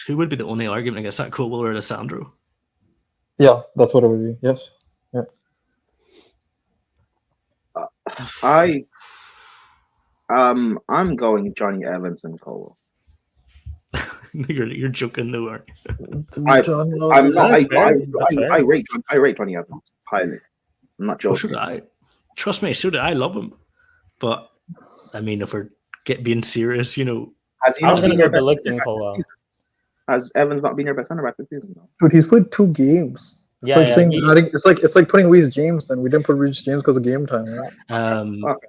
Who would be the only argument against that, Cole or Alessandro? Yeah, that's what it would be. Yes. Yeah. I'm going Johnny Evans and Cole. You're joking, though, aren't you? I'm not. I rate Johnny Evans highly. I'm not joking. So did I. Trust me, so did I. Love him, but I mean, if we're being serious, you know, has Evans not been your best center back this season? Dude, he's played 2 games. Yeah, it's like putting Reece James. Then we didn't put Reece James because of game time, right?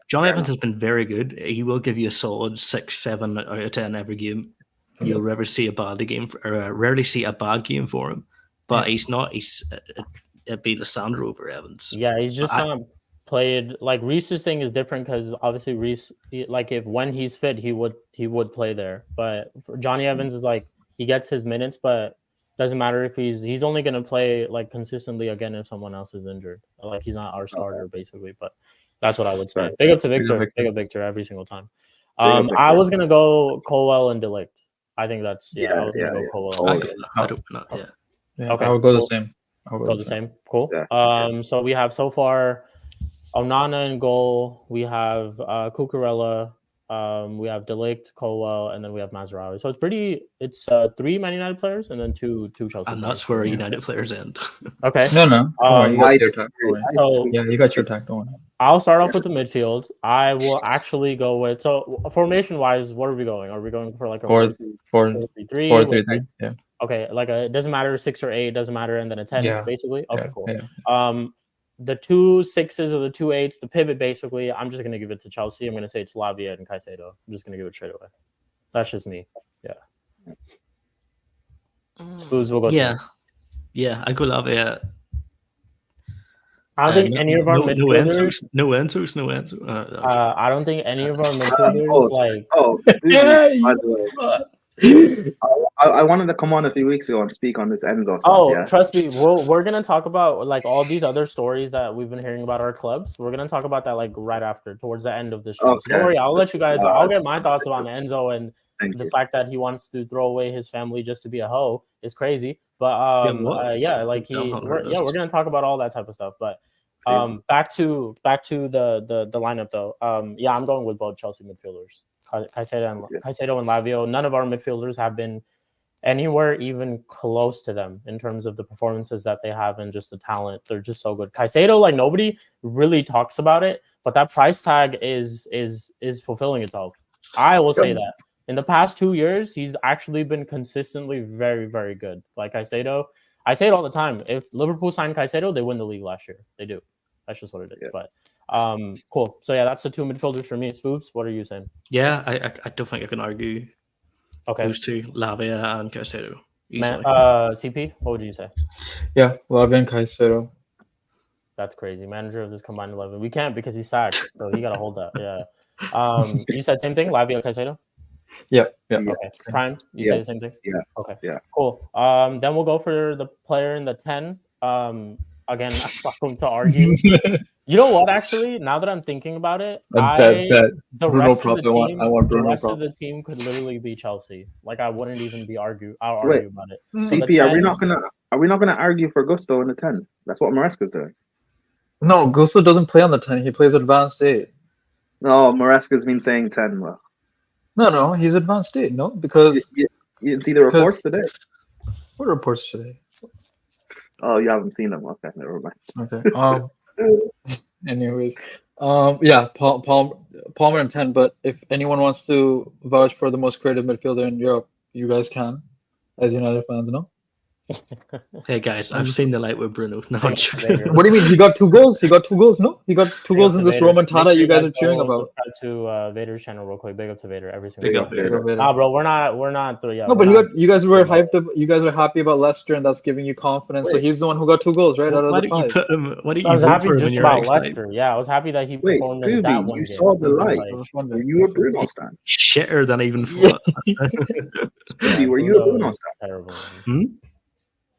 John Evans has been very good. He will give you a solid 6-7 out of 10 every game. You'll rarely see a bad game for him, but he's not. It'd be Alessandro over Evans. Yeah, he's just not played. Like Reece's thing is different because obviously Reece, like when he's fit, he would play there. But Johnny Evans is like he gets his minutes, but doesn't matter if he's only gonna play like consistently again if someone else is injured. Like he's not our starter basically. But that's what I would say. Big up to Victor. Big up Victor every single time. I was gonna go Colwell and Delict. I think that's I was gonna go Colwell. Okay, I would go the same. Go the same. Cool. Yeah. So we have so far Onana in goal. We have Cucurella. We have Delict, Colwell, and then we have Mazraoui. So it's 3 Man United players and then two Chelsea. And that's where United players end. Okay. No. You got your attack. Don't worry. I'll start off with the midfield. I will actually go with formation wise. What are we going? Are we going for like a 4-3-3? 4-3-3. Yeah. Okay, like it doesn't matter 6 or 8, doesn't matter, and then a 10 basically. Okay, cool. Yeah. The 2 6s or the 2 8s, the pivot basically. I'm just gonna give it to Chelsea. I'm gonna say it's Lavia and Caicedo. I'm just gonna give it straight away. That's just me. Yeah. Spoos will go. Yeah, I go Lavia. I don't think any of our midfielders. No Enzo. I don't think any of our midfielders like. Spooby, by the way. I wanted to come on a few weeks ago and speak on this Enzo stuff. Oh, yeah? trust me, we're gonna talk about like all these other stories that we've been hearing about our clubs. We're gonna talk about that like right after, towards the end of the show. So don't worry, I'll let you guys. I'll get my thoughts on Enzo and the fact that he wants to throw away his family just to be a hoe is crazy. But like we're gonna talk about all that type of stuff. But back to the lineup though. I'm going with both Chelsea midfielders, Caicedo and Lavio. None of our midfielders have been anywhere even close to them in terms of the performances that they have and just the talent. They're just so good. Caicedo, like nobody really talks about it, but that price tag is fulfilling itself. I will say that in the past 2 years, he's actually been consistently very, very good. Like Caicedo, I say it all the time. If Liverpool signed Caicedo, they win the league last year. They do. That's just what it is. But cool. So that's the two midfielders for me. Spoobs, what are you saying? Yeah, I don't think I can argue. Okay. Those two, Lavia and Caicedo. CP, what would you say? Yeah, Lavia and Caicedo. That's crazy. Manager of this combined 11. We can't because he's sacked, so he got to hold that. Yeah. You said same thing, Lavia and Caicedo? Yeah. Okay. Prime, you say the same thing? Yeah. Okay. Yeah. Cool. Then we'll go for the player in the 10. Again, I'm going to argue. You know what? Actually, now that I'm thinking about it, the rest of the team could literally be Chelsea. Like I wouldn't even be argue about it. CP, are we not gonna argue for Gusto in the 10? That's what Maresca's doing. No, Gusto doesn't play on the 10. He plays advanced 8. No, Maresca's been saying 10. Well, no, he's advanced 8. No, because you didn't see the reports today. What reports today? Oh, you haven't seen them. Okay, never mind. Okay. Anyways, Palmer and 10. But if anyone wants to vouch for the most creative midfielder in Europe, you guys can, as United fans know. Hey guys, I've seen the light with Bruno. No, what do you mean? He got 2 goals. No, he got 2 goals in this Romontada you guys are cheering about. Subscribe to Vader's channel real quick. Big up to Vader every single Big up Vader. Nah, bro, we're not. No, but you guys were hyped up. You guys are happy about Leicester, and that's giving you confidence. So he's the one who got 2 goals, right? Out of the 5. I was happy just about Leicester. Yeah, I was happy that he performed in that one. You saw the light. Were you a Bruno stan? Shitter than I even thought. Spooby, were you a Bruno stan? Terrible.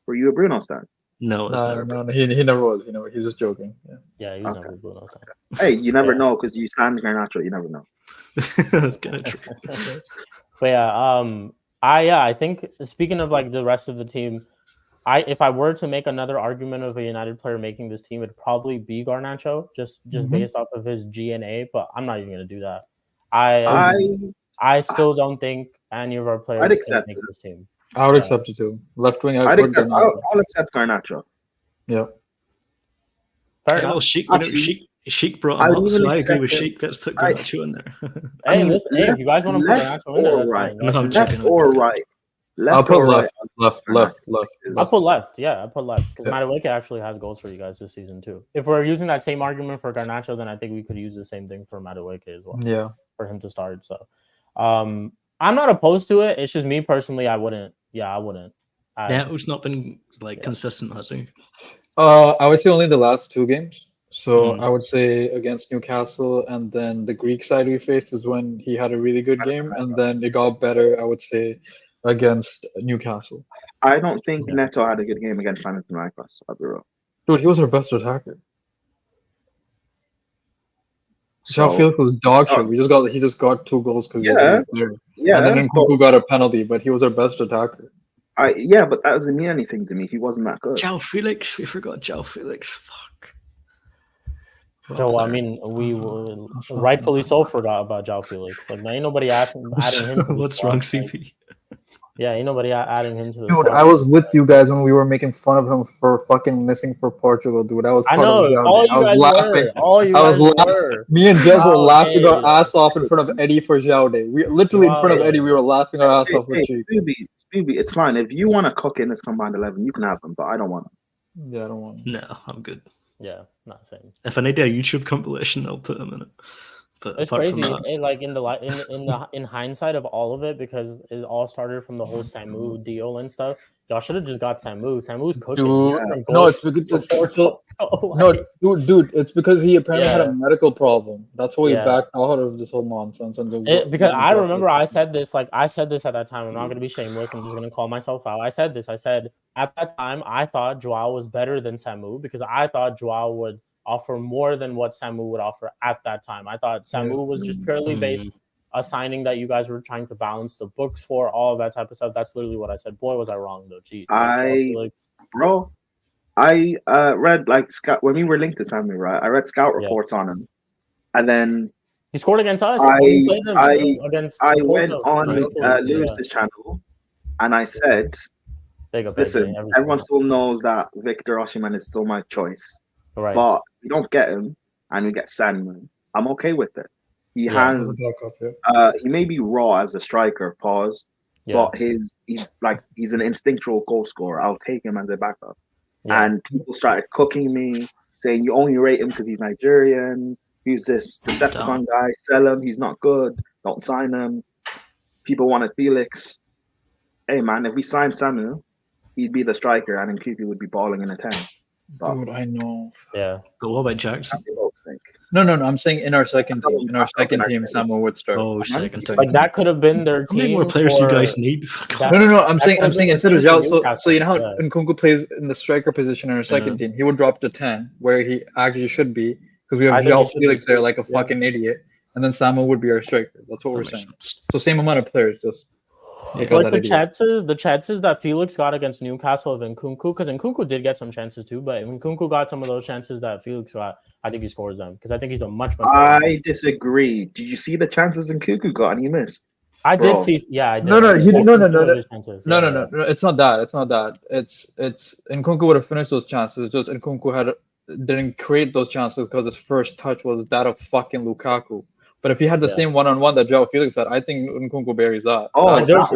Were you a Bruno stan? No, he never was. He's just joking. Yeah, he was never a Bruno stan. Hey, you never know because you stand Garnacho. You never know. That's kind of true. But I think speaking of like the rest of the team, if I were to make another argument of a United player making this team, it'd probably be Garnacho, just based off of his GNA. But I'm not even gonna do that. I still don't think any of our players can make this team. I would accept it too. Left wing, I'll accept Garnacho. Yeah. Fair enough. Well, Shik brought him up, so I agree with Shik. Let's put Garnacho in there. If you guys want to put Garnacho in there, that's fine. No, I'm left or right. I'll put left. I'll put left. Yeah, I'll put left because Madueke actually has goals for you guys this season too. If we're using that same argument for Garnacho, then I think we could use the same thing for Madueke as well. Yeah. For him to start. So, I'm not opposed to it. It's just me personally. I wouldn't. Yeah, I wouldn't. Neto's not been consistent, has he? I would say only the last 2 games. So I would say against Newcastle, and then the Greek side we faced is when he had a really good game, and then it got better, I would say, against Newcastle. I don't think Neto had a good game against Panathinaikos. I'll be real. Dude, he was our best attacker. João Felix was dog shit. He just got 2 goals because he was there. Yeah, and then Nkunku got a penalty, but he was our best attacker. But that doesn't mean anything to me. He wasn't that good. João Felix, we forgot João Felix. Fuck. So I mean, we rightfully so forgot about João Felix. Like, ain't nobody adding him. What's wrong, CP? Yeah, ain't nobody adding him to the Dude, I was with you guys when we were making fun of him for fucking missing for Portugal, dude. I was part of the all you guys laughing. All you guys were. Me and Jez were laughing our ass off in front of Eddie for Zhao Day. We literally in front of Eddie, we were laughing our ass off with Cheek. Spooby, it's fine. If you want to cook in this combined 11, you can have them, but I don't want them. Yeah, I don't want them. No, I'm good. Yeah, not saying. If I need a YouTube compilation, I'll put them in it. But It's apart from crazy. that, Like in hindsight of all of it, because it all started from the whole Samu deal and stuff. Y'all should have just got Samu. Samu's cooking. He's Dude, scoring no, goals it's because for it's Porto. no, dude, it's because he apparently had Yeah. a medical problem. That's why he Yeah. backed out of this whole nonsense. And Because I remember I said this, like I said this at that time. I'm not gonna be shameless. I'm just gonna call myself out. I said this. I said at that time I thought Joao was better than Samu because I thought Joao would offer more than what Samu would offer at that time. I thought Samu was just purely based a signing that you guys were trying to balance the books for, all of that type of stuff. That's literally what I said. Boy, was I wrong though. Jeez. I read like scout when we were linked to Samu, right? I read scout reports on him, and then he scored against us. I Against went Porto. on Yeah. Lewis's channel, and I said, Big up, listen, AJ, everyone still knows that Victor Osimhen is still my choice, right. but we don't get him, and we get Sandman. I'm okay with it. He has, he may be raw as a striker, but he's an instinctual goal scorer. I'll take him as a backup. Yeah. And people started cooking me, saying you only rate him because he's Nigerian. He's this Decepticon guy. Sell him. He's not good. Don't sign him. People wanted Felix. Hey man, if we signed Samu, he'd be the striker, and then Kupi would be balling in a 10. But, dude, I know. Yeah. But what about Jackson? No. I'm saying in our second team. In our second team, Samu would start. Oh, second team. Like that could have been their team. How many more players do you guys need? No. I'm saying instead of Zhao, so you know how Nkunku plays in the striker position in our second team, he would drop to 10, where he actually should be, because we have Zhao Felix there like a fucking idiot, and then Samu would be our striker. That's what we're saying. So same amount of players, just. Like the chances that Felix got against Newcastle of Nkunku, because Nkunku did get some chances too, but Nkunku got some of those chances that Felix got, I think he scores them because I think he's a much. I disagree. Did you see the chances Nkunku got and he missed? I did see. Yeah, I did. No. It's not that. It's Nkunku would have finished those chances. It's just Nkunku didn't create those chances because his first touch was that of fucking Lukaku. But if he had the same one-on-one that Joao Felix had, I think Nkunku buries that. Oh, there's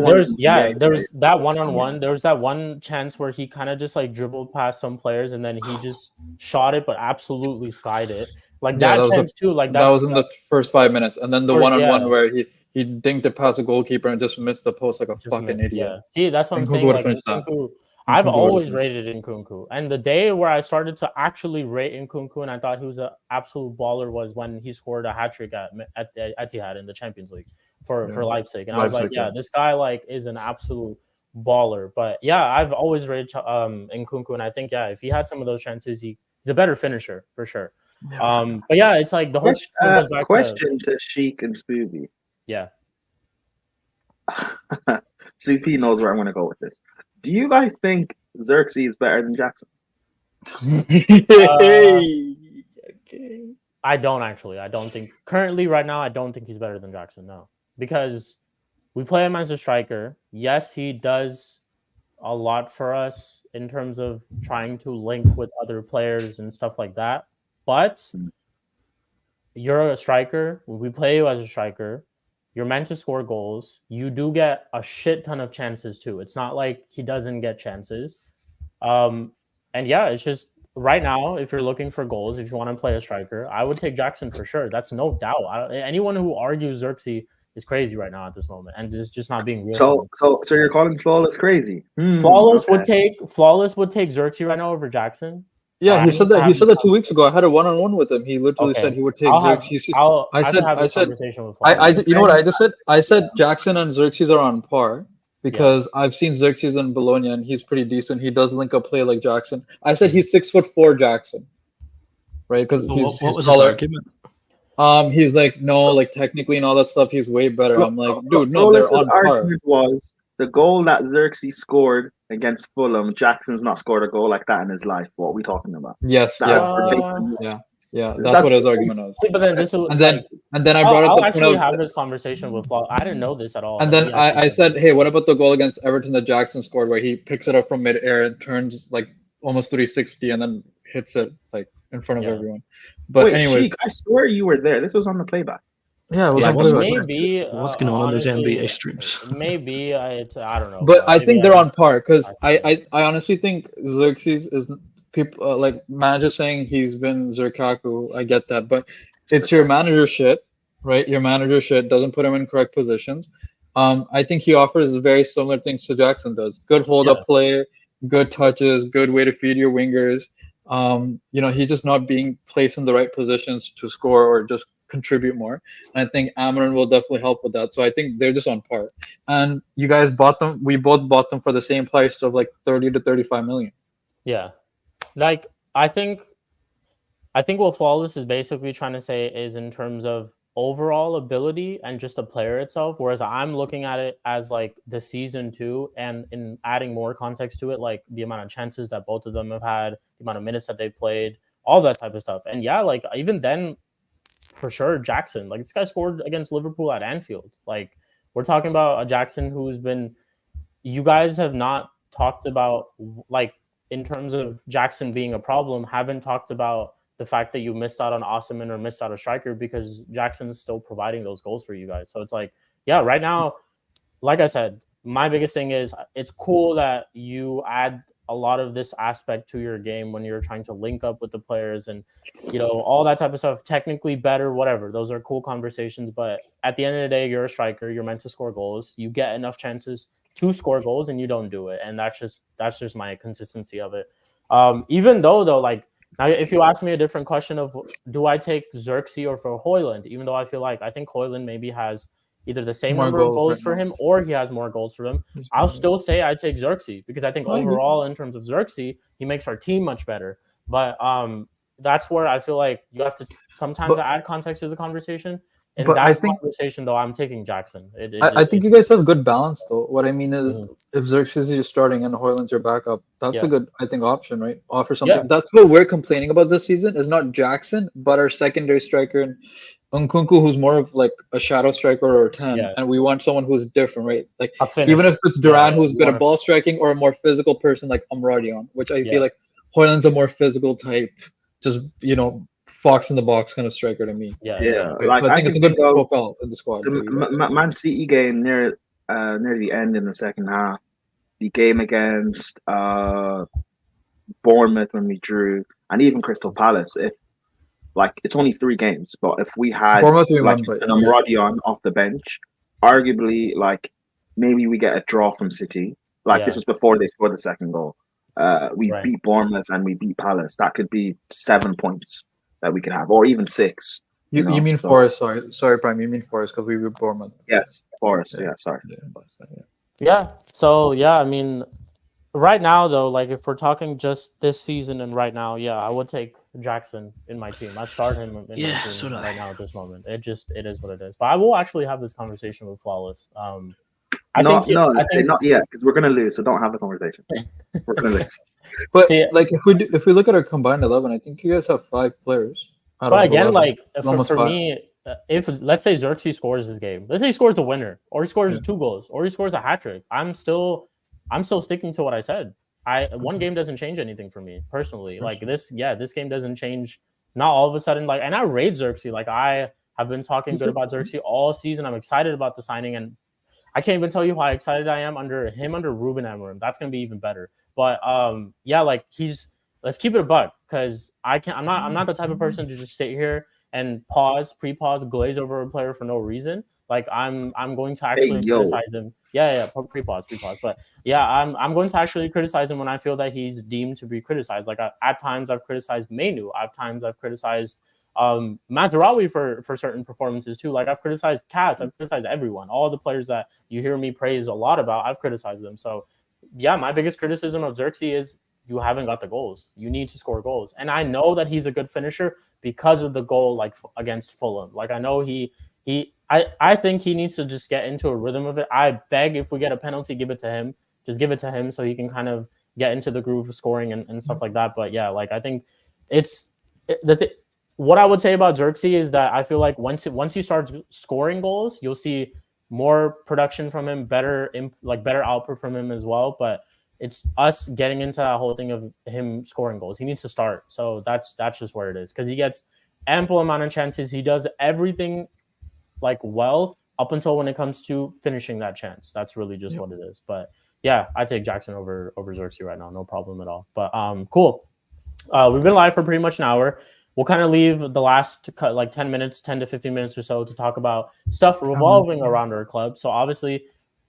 that one-on-one. There was that one chance where he kind of just like dribbled past some players and then he just shot it, but absolutely skied it. Like that chance too. Like that was in the first 5 minutes, and then the one-on-one where he dinked it past the goalkeeper and just missed the post like a fucking idiot. Yeah, see, that's what I'm saying. Like Nkunku, I've always rated Nkunku, and the day where I started to actually rate Nkunku and I thought he was an absolute baller was when he scored a hat trick at Etihad in the Champions League for Leipzig, and I was like, this guy like is an absolute baller. But yeah, I've always rated Nkunku, and I think if he had some of those chances, he's a better finisher for sure. But yeah, it's like the whole question to Shik and Spooby. Yeah, CP knows where I'm going to go with this. Do you guys think Xerxes is better than Jackson? I don't actually. I don't think currently right now. I don't think he's better than Jackson. No, because we play him as a striker. Yes, he does a lot for us in terms of trying to link with other players and stuff like that. But you're a striker. We play you as a striker. You're meant to score goals. You do get a shit ton of chances too. It's not like he doesn't get chances. And yeah, it's just right now, if you're looking for goals, if you want to play a striker, I would take Jackson for sure. That's no doubt. Anyone who argues Xerxes is crazy right now at this moment, and is just not being real. So you're calling Flawless crazy? Flawless would take Xerxes right now over Jackson. Yeah, he said that 2 weeks ago. I had a one-on-one with him. He literally said he would take Xerxes. I said, you know what I just said? I said Jackson and Xerxes are on par because I've seen Xerxes in Bologna and he's pretty decent. He does link up play like Jackson. I said he's 6'4" Jackson, right? Because what was his argument? He's like, no, like technically and all that stuff, he's way better. I'm like, dude, no, they're on par. Argument was the goal that Xerxes scored against Fulham, Jackson's not scored a goal like that in his life. What are we talking about? Yes, yeah. That's what his argument was. But then this is, and then I brought up the actually have this conversation with Flaw. I didn't know this at all. And then I said, hey, what about the goal against Everton that Jackson scored, where he picks it up from midair and turns like almost 360 and then hits it like in front of everyone. But anyway, Sheik, I swear you were there. This was on the playback. Yeah, maybe what's going on in those NBA streams? Maybe I don't know. But I think they're on par because I honestly think Xerxes is people like manager saying he's been Zerkaku. I get that, but it's your manager shit. right? Your manager shit doesn't put him in correct positions. I think he offers very similar things to Jackson does. Good hold up play, good touches, good way to feed your wingers. He's just not being placed in the right positions to score or just contribute more. And I think Amarin will definitely help with that. So I think they're just on par. And you guys bought them. We both bought them for the same price of like 30 to 35 million. Yeah, like I think what Flawless is basically trying to say is in terms of overall ability and just the player itself, whereas I'm looking at it as like the season too, and in adding more context to it, like the amount of chances that both of them have had, the amount of minutes that they've played, all that type of stuff. And yeah, like even then, for sure, Jackson, like this guy scored against Liverpool at Anfield. Like we're talking about a Jackson who's been, you guys have not talked about, like in terms of Jackson being a problem, haven't talked about the fact that you missed out on Osman or missed out a striker, because Jackson's still providing those goals for you guys. So it's like, yeah, right now, like I said, my biggest thing is it's cool that you add a lot of this aspect to your game when you're trying to link up with the players and, all that type of stuff. Technically better, whatever. Those are cool conversations. But at the end of the day, you're a striker. You're meant to score goals. You get enough chances to score goals and you don't do it. And that's just my consistency of it. Even though, like, now, if you ask me a different question of do I take Xerxes or for Højlund, even though I think Højlund maybe has either the same number of goals for him or he has more goals for him, I'll still say I take Xerxes, because I think overall in terms of Xerxes, he makes our team much better. But that's where I feel like you have to sometimes add context to the conversation. In that conversation, though, I'm taking Jackson. I think you guys have good balance, though. What I mean is, if Xerxes is starting and Højlund's your backup, that's a good, I think, option, right? Offer something. Yeah. That's what we're complaining about this season, is not Jackson, but our secondary striker and Nkunku, who's more of like a shadow striker or a 10, and we want someone who's different, right? Like even if it's Duran, who's good at ball striking, or a more physical person like Amradian, which I feel like Højlund's a more physical type, just fox in the box kind of striker to me. Yeah. Right? Like, so I think it's a good profile in the squad. The Man City game near the end in the second half, the game against Bournemouth when we drew, and even Crystal Palace. If like it's only 3 games, but if we had an Amradian off the bench, arguably like maybe we get a draw from City. Like this was before they scored the second goal. We beat Bournemouth and we beat Palace. That could be 7 points that we could have, or even 6. You mean Forest? Sorry, Prime. You mean Forest because we were Bournemouth. Yes, Forest. Yeah, sorry. Yeah. So I mean, right now though, like if we're talking just this season and right now, I would take Jackson in my team. I start him in my team right now at this moment. It is what it is. But I will actually have this conversation with Flawless. Not yet, because we're gonna lose. So don't have the conversation. We're gonna lose. But like if we look at our combined 11, I think you guys have 5 players. But again, 11. Like for me, if let's say Xerxes scores this game, let's say he scores the winner, or he scores 2 goals, or he scores a hat trick, I'm still sticking to what I said. One game doesn't change anything for me personally. Like this game doesn't change. Not all of a sudden, like, and I rate Xerxes. Like I have been talking good about Xerxes all season. I'm excited about the signing, and I can't even tell you how excited I am under Ruben Amorim. That's gonna be even better. But like let's keep it a buck, because I'm not the type of person to just sit here and pre-pause, glaze over a player for no reason. Like I'm going to actually criticize him. Pre-pause. But I'm going to actually criticize him when I feel that he's deemed to be criticized. Like at times I've criticized Mainu. At times I've criticized Mazraoui for certain performances too. Like I've criticized Cass. I've criticized everyone. All the players that you hear me praise a lot about, I've criticized them. So my biggest criticism of Xerxes is you haven't got the goals. You need to score goals. And I know that he's a good finisher because of the goal like against Fulham. Like I know I think he needs to just get into a rhythm of it. I beg, if we get a penalty, give it to him. Just give it to him so he can kind of get into the groove of scoring and stuff like that. But like I think what I would say about Xerxes is that I feel like once he starts scoring goals, you'll see more production from him, better output from him as well. But it's us getting into that whole thing of him scoring goals. He needs to start. So that's just where it is, because he gets ample amount of chances. He does everything like well up until when it comes to finishing that chance. That's really just what it is. But I take Jackson over Xerxes right now. No problem at all. But cool. We've been live for pretty much an hour. we'll kind of leave the last like 10 minutes, 10 to 15 minutes or so to talk about stuff revolving around our club. So obviously,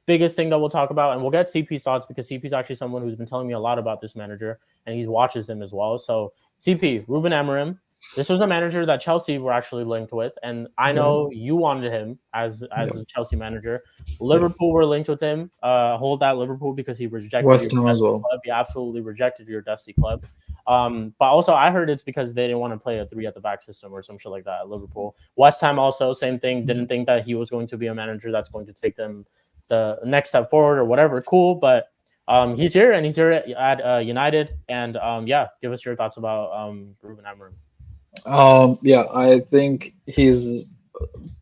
biggest thing that we'll talk about, and we'll get CP's thoughts because CP is actually someone who's been telling me a lot about this manager, and he watches him as well. So CP, Ruben Amorim, this was a manager that Chelsea were actually linked with, and I know you wanted him as a Chelsea manager. Liverpool were linked with him. Hold that, Liverpool, because he rejected West your Ham as dusty well. club. He absolutely rejected your dusty club. But also I heard it's because they didn't want to play a 3 at the back system or some shit like that at Liverpool. West Ham also, same thing. Didn't think that he was going to be a manager that's going to take them the next step forward or whatever. Cool, but he's here, and he's here at United. And give us your thoughts about Ruben Amorim. Yeah, I think he's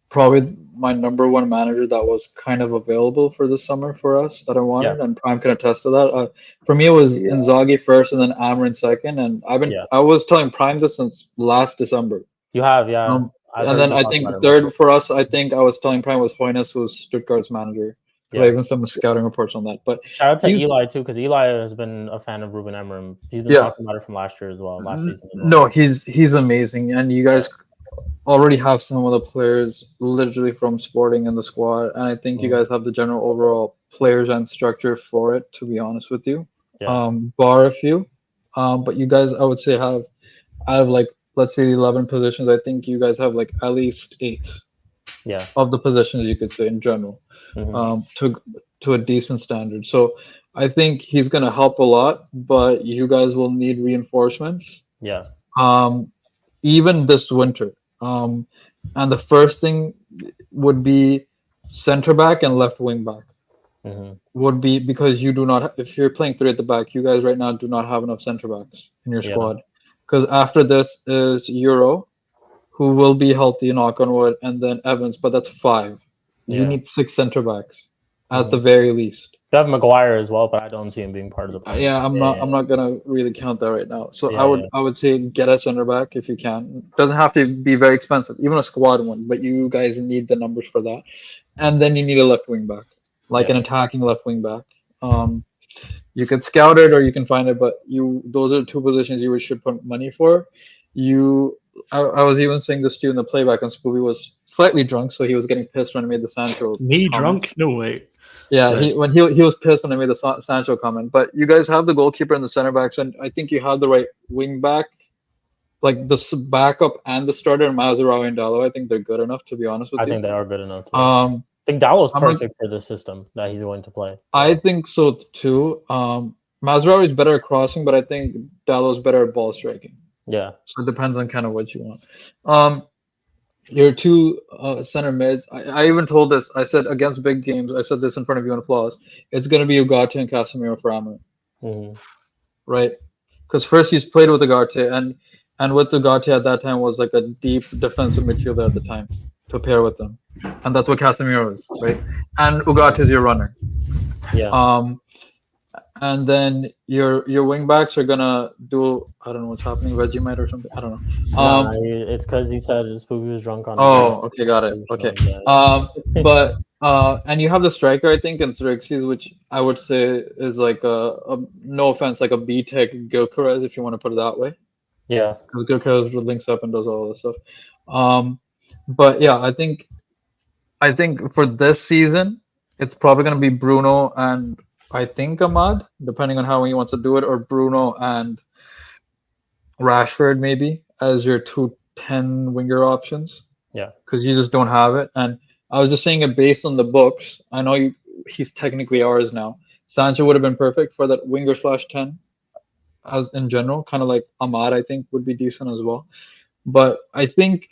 probably my number one manager that was kind of available for the summer for us that I wanted, and Prime can attest to that. For me, it was Inzaghi first, and then Amorim second. And I was telling Prime this since last December. You have, and then I think third for us, I think I was telling Prime was Hoynes, who was Stuttgart's manager. I even some scouting reports on that. But shout out to Eli too, because Eli has been a fan of Ruben Amorim. He's been talking about it from last year as well, last season. As well. No, he's amazing, and you guys already have some of the players literally from Sporting in the squad, and I think you guys have the general overall players and structure for it. To be honest with you, bar a few, but you guys, I would say, have out of like let's say 11 positions, I think you guys have like at least 8 of the positions you could say in general. To a decent standard. So I think he's going to help a lot, but you guys will need reinforcements. Even this winter. And the first thing would be center back and left wing back. Would be because you do not, if you're playing 3 at the back, you guys right now do not have enough center backs in your squad. Because after this is Euro, who will be healthy, knock on wood, and then Evans, but that's 5. You need 6 center backs at the very least. You have Maguire as well, but I don't see him being part of the plan. I'm not gonna really count that right now. So I would say get a center back if you can. It doesn't have to be very expensive, even a squad one, but you guys need the numbers for that. And then you need a left wing back, like an attacking left wing back. You can scout it or you can find it, but those are 2 positions you should put money for. I was even saying this to you in the playback, and Spooby was slightly drunk, so he was getting pissed when I made the Sancho comment. Drunk? No way. Yeah, he was pissed when I made the Sancho comment. But you guys have the goalkeeper and the center backs, and I think you have the right wing back, like the backup and the starter, Mazraoui and Dalot. I think they're good enough, to be honest with you. I think they are good enough. I think Dalot's perfect for the system that he's going to play. I think so too. Mazraoui is better at crossing, but I think Dalot's better at ball striking. Yeah. So it depends on kind of what you want. Your 2 center mids. I even told this. I said against big games. I said this in front of you on applause. It's going to be Ugarte and Casemiro for Amorim. Right? Because first he's played with Ugarte, and with Ugarte at that time was like a deep defensive midfielder at the time to pair with them, and that's what Casemiro is, right? And Ugarte is your runner. And then your wing backs are gonna do, I don't know what's happening, Vegemite or something. I don't know. It's because he said Spooby was drunk on. Okay, got it. Okay. But and you have the striker, I think, in Xerxes, which I would say is like a no offense, like a B-Tech Gyökeres, if you want to put it that way. Yeah. Because Gyökeres links up and does all this stuff. But yeah, I think for this season, it's probably gonna be Bruno and I think Ahmad, depending on how he wants to do it, or Bruno and Rashford maybe as your 2 10 winger options. Yeah. Because you just don't have it. And I was just saying it based on the books. I know he's technically ours now. Sancho would have been perfect for that winger /10 as in general. Kind of like Ahmad, I think, would be decent as well. But I think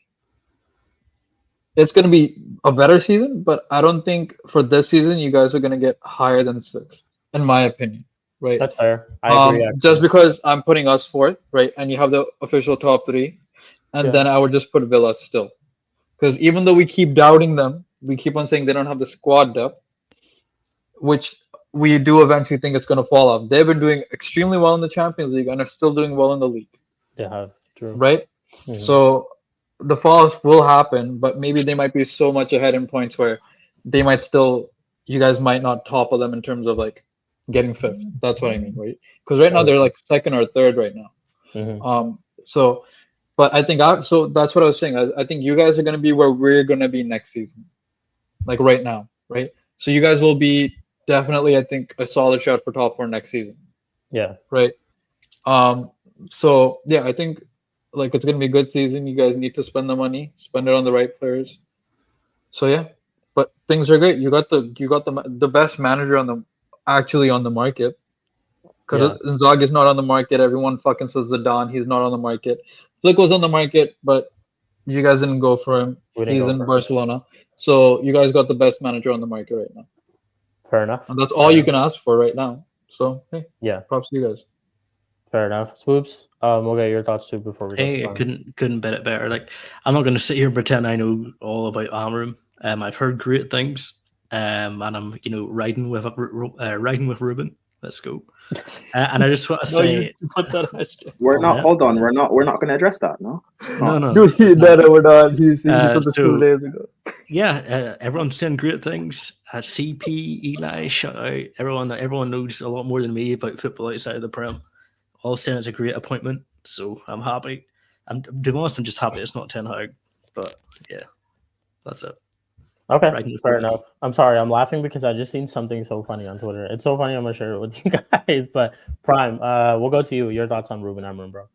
it's going to be a better season, but I don't think for this season you guys are going to get higher than 6. In my opinion, right? That's fair. I agree. Just because I'm putting us 4th, right? And you have the official top 3, and then I would just put Villa still. Because even though we keep doubting them, we keep on saying they don't have the squad depth, which we do eventually think it's going to fall off. They've been doing extremely well in the Champions League and are still doing well in the league. They have, true. Right? So the fall off will happen, but maybe they might be so much ahead in points where they might still, you guys might not topple them in terms of like getting 5th. That's what I mean, right? Because right now they're like 2nd or 3rd right now. So But I think so that's what I was saying. I think you guys are gonna be where we're gonna be next season, like right now, right? So you guys will be definitely, I think, a solid shot for top 4 next season, Yeah. right? So yeah, I think like it's gonna be a good season. You guys need to spend the money, spend it on the right players. So yeah, but things are great. You got the best manager on the market. Because Inzaghi's not on the market. Everyone fucking says Zidane. He's not on the market. Flick was on the market, but you guys didn't go for him. He's in Barcelona. So you guys got the best manager on the market right now. Fair enough. And that's all you can ask for right now. So hey, yeah, props to you guys. Fair enough. Swoops, we'll get your thoughts too before we go. Hey, I couldn't bet it better. Like, I'm not going to sit here and pretend I know all about Amarim. I've heard great things, and I'm riding with Ruben. Let's go. And I just want to say, we're not. Hold on, we're not going to address that. No, no. We're not. He said this 2 days ago. Yeah, everyone's saying great things. CP, Eli, shout out. Everyone knows a lot more than me about football outside of the Prem. All saying it's a great appointment, so I'm happy. To be honest, I'm just happy it's not Ten Hag. But yeah, that's it. Okay, fair enough. I'm sorry, I'm laughing because I just seen something so funny on Twitter. It's so funny, I'm gonna share it with you guys. But Prime, we'll go to you. Your thoughts on Ruben Amorim, bro?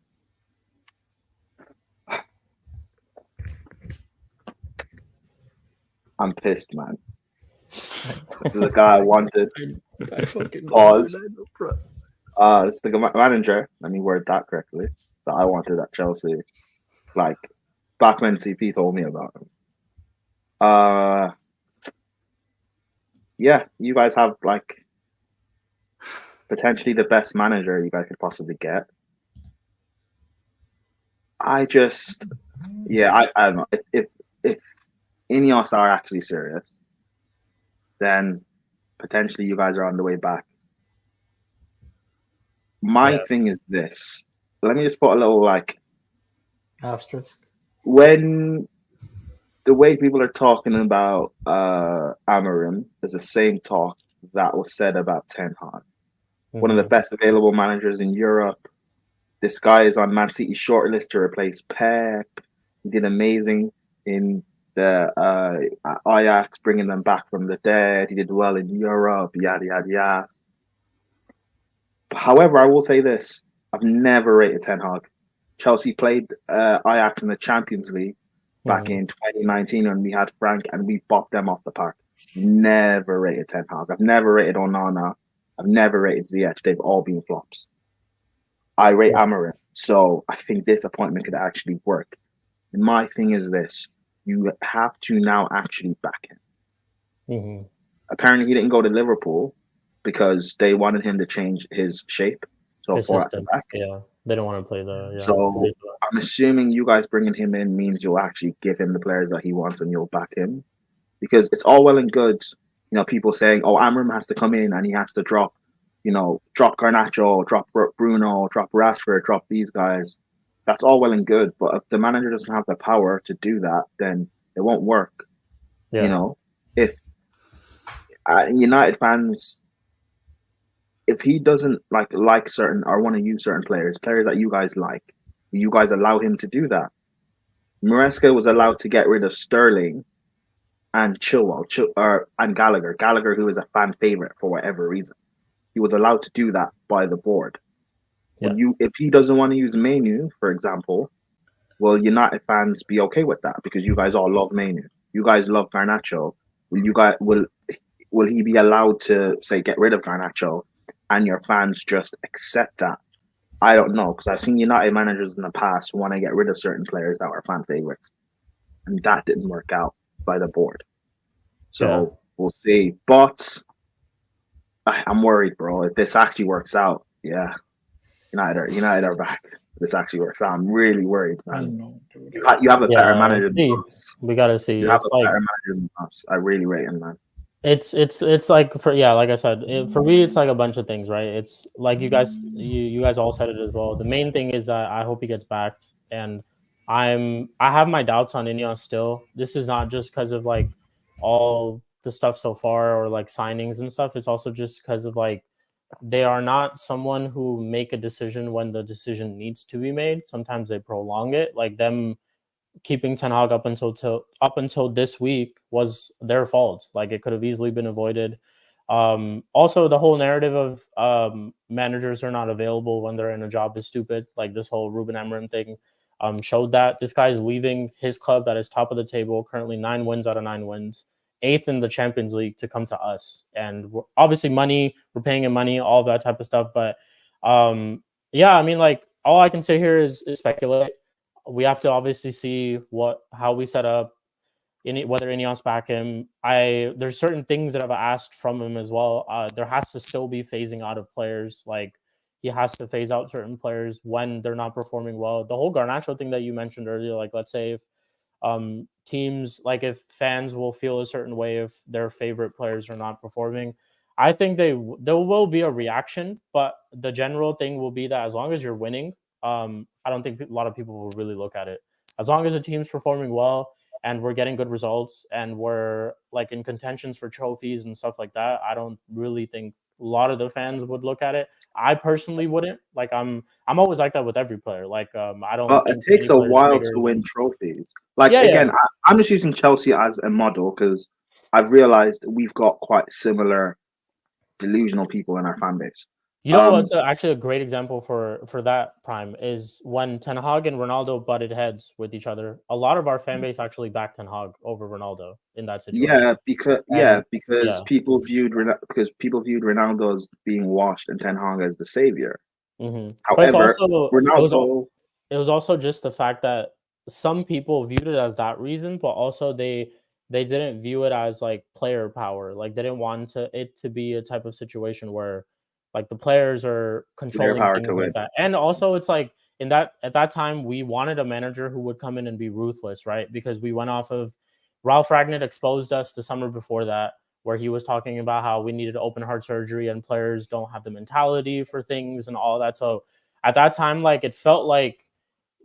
I'm pissed, man. This is the guy I wanted. Pause. It's the manager. Let me word that correctly. That I wanted at Chelsea, like back when CP told me about him. Yeah, you guys have like potentially the best manager you guys could possibly get. I don't know. If Ineos are actually serious, then potentially you guys are on the way back. My thing is this. Let me just put a little like asterisk. When the way people are talking about Amorim is the same talk that was said about Ten Hag. Mm-hmm. One of the best available managers in Europe. This guy is on Man City's shortlist to replace Pep. He did amazing in the Ajax, bringing them back from the dead. He did well in Europe, yada, yada, yada. However, I will say this. I've never rated Ten Hag. Chelsea played Ajax in the Champions League back in 2019 when we had Frank and we bopped them off the park. Never rated Ten Hag. I've never rated Onana. I've never rated Ziyech. They've all been flops. I rate Amorim. So I think this appointment could actually work. And my thing is this. You have to now actually back him. Mm-hmm. Apparently he didn't go to Liverpool because they wanted him to change his shape. So his system. Yeah. They don't want to play the. Yeah. So I'm assuming you guys bringing him in means you'll actually give him the players that he wants and you'll back him, because it's all well and good, people saying, "Oh, Amorim has to come in and he has to drop Garnacho, drop Bruno, drop Rashford, drop these guys." That's all well and good, but if the manager doesn't have the power to do that, then it won't work. Yeah. If United fans. If he doesn't like certain or want to use certain players that you guys like, you guys allow him to do that. Maresca was allowed to get rid of Sterling and Chilwell and Gallagher, who is a fan favorite for whatever reason. He was allowed to do that by the board. Yeah. If he doesn't want to use Manu, for example, will United fans be okay with that? Because you guys all love Manu. You guys love Garnacho. Will he be allowed to say get rid of Garnacho? And your fans just accept that? I don't know, because I've seen United managers in the past want to get rid of certain players that were fan favorites, and that didn't work out by the board. So we'll see. But I'm worried, bro. If this actually works out, United are back. If this actually works out, I'm really worried, man. You have a better manager than us. We gotta see. You have a better manager than us. I really rate him, man. It's like like I said, for me it's like a bunch of things, right? It's like you guys all said it as well. The main thing is that I hope he gets backed, and I have my doubts on Ineos still. This is not just because of like all the stuff so far or like signings and stuff. It's also just because of like they are not someone who make a decision when the decision needs to be made. Sometimes they prolong it. Like them keeping Ten Hag up until this week was their fault. Like it could have easily been avoided. Also, the whole narrative of managers are not available when they're in a job is stupid. Like this whole Ruben Amorim thing showed that this guy is leaving his club that is top of the table, currently 9 wins out of 9 wins, 8th in the Champions League, to come to us. And obviously money, we're paying him money, all that type of stuff. But yeah, I mean, like all I can say here is speculate. We have to obviously see how we set up, whether Ineos back him. There's certain things that I've asked from him as well. There has to still be phasing out of players. Like he has to phase out certain players when they're not performing well. The whole Garnacho thing that you mentioned earlier, like let's say if teams, like if fans will feel a certain way if their favorite players are not performing, I think there will be a reaction, but the general thing will be that as long as you're winning, I don't think a lot of people will really look at it. As long as the team's performing well and we're getting good results and we're like in contentions for trophies and stuff like that, I don't really think a lot of the fans would look at it. I personally wouldn't. Like I'm always like that with every player. Like I don't. It takes a while to win trophies. Like again, I'm just using Chelsea as a model because I've realized we've got quite similar delusional people in our fan base. You know what's actually a great example for that, Prime, is when Ten Hag and Ronaldo butted heads with each other. A lot of our fan base actually backed Ten Hag over Ronaldo in that situation. Because people viewed Ronaldo as being washed and Ten Hag as the savior. Mm-hmm. However, Ronaldo, it was also just the fact that some people viewed it as that reason, but also they didn't view it as like player power. Like they didn't want it to be a type of situation where like the players are controlling things like that. And also it's like at that time we wanted a manager who would come in and be ruthless, right? Because we went off of Ralph Ragnick exposed us the summer before that, where he was talking about how we needed open heart surgery and players don't have the mentality for things and all that. So at that time, like it felt like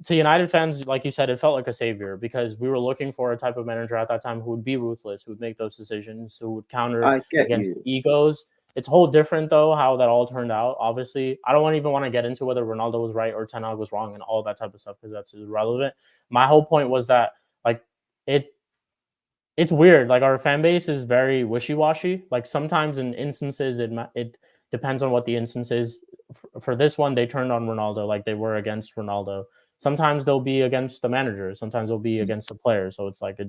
to United fans, like you said, it felt like a savior because we were looking for a type of manager at that time who would be ruthless, who would make those decisions, who would counter against egos. It's whole different though how that all turned out. Obviously, I don't even want to get into whether Ronaldo was right or Ten Hag was wrong and all that type of stuff because that's irrelevant. My whole point was that like it's weird. Like our fan base is very wishy-washy. Like sometimes in instances it depends on what the instance is. For this one, they turned on Ronaldo like they were against Ronaldo. Sometimes they'll be against the manager. Sometimes they'll be against the player. So it's like it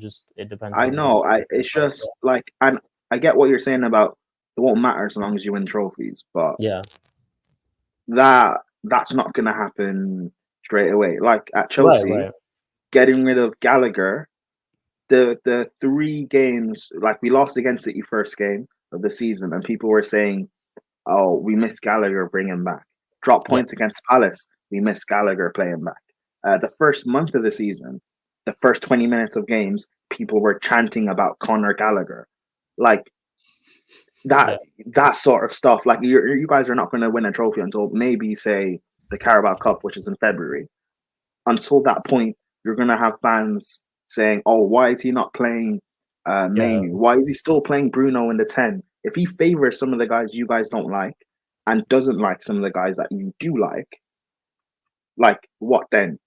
depends. I know. It's just like I get what you're saying about it won't matter as long as you win trophies, but yeah, that's not gonna happen straight away. Like at Chelsea, getting rid of Gallagher, the 3 games, like we lost against City first game of the season, and people were saying, "Oh, we miss Gallagher, bring him back." Drop points against Palace, we miss Gallagher, play him back. The first month of the season, the first 20 minutes of games, people were chanting about Conor Gallagher, like. That sort of stuff, like you guys are not going to win a trophy until maybe say the Carabao Cup, which is in February. Until that point, you're going to have fans saying, "Oh, why is he not playing Manu? Why is he still playing Bruno in the 10? If he favors some of the guys you guys don't like and doesn't like some of the guys that you do like what then?"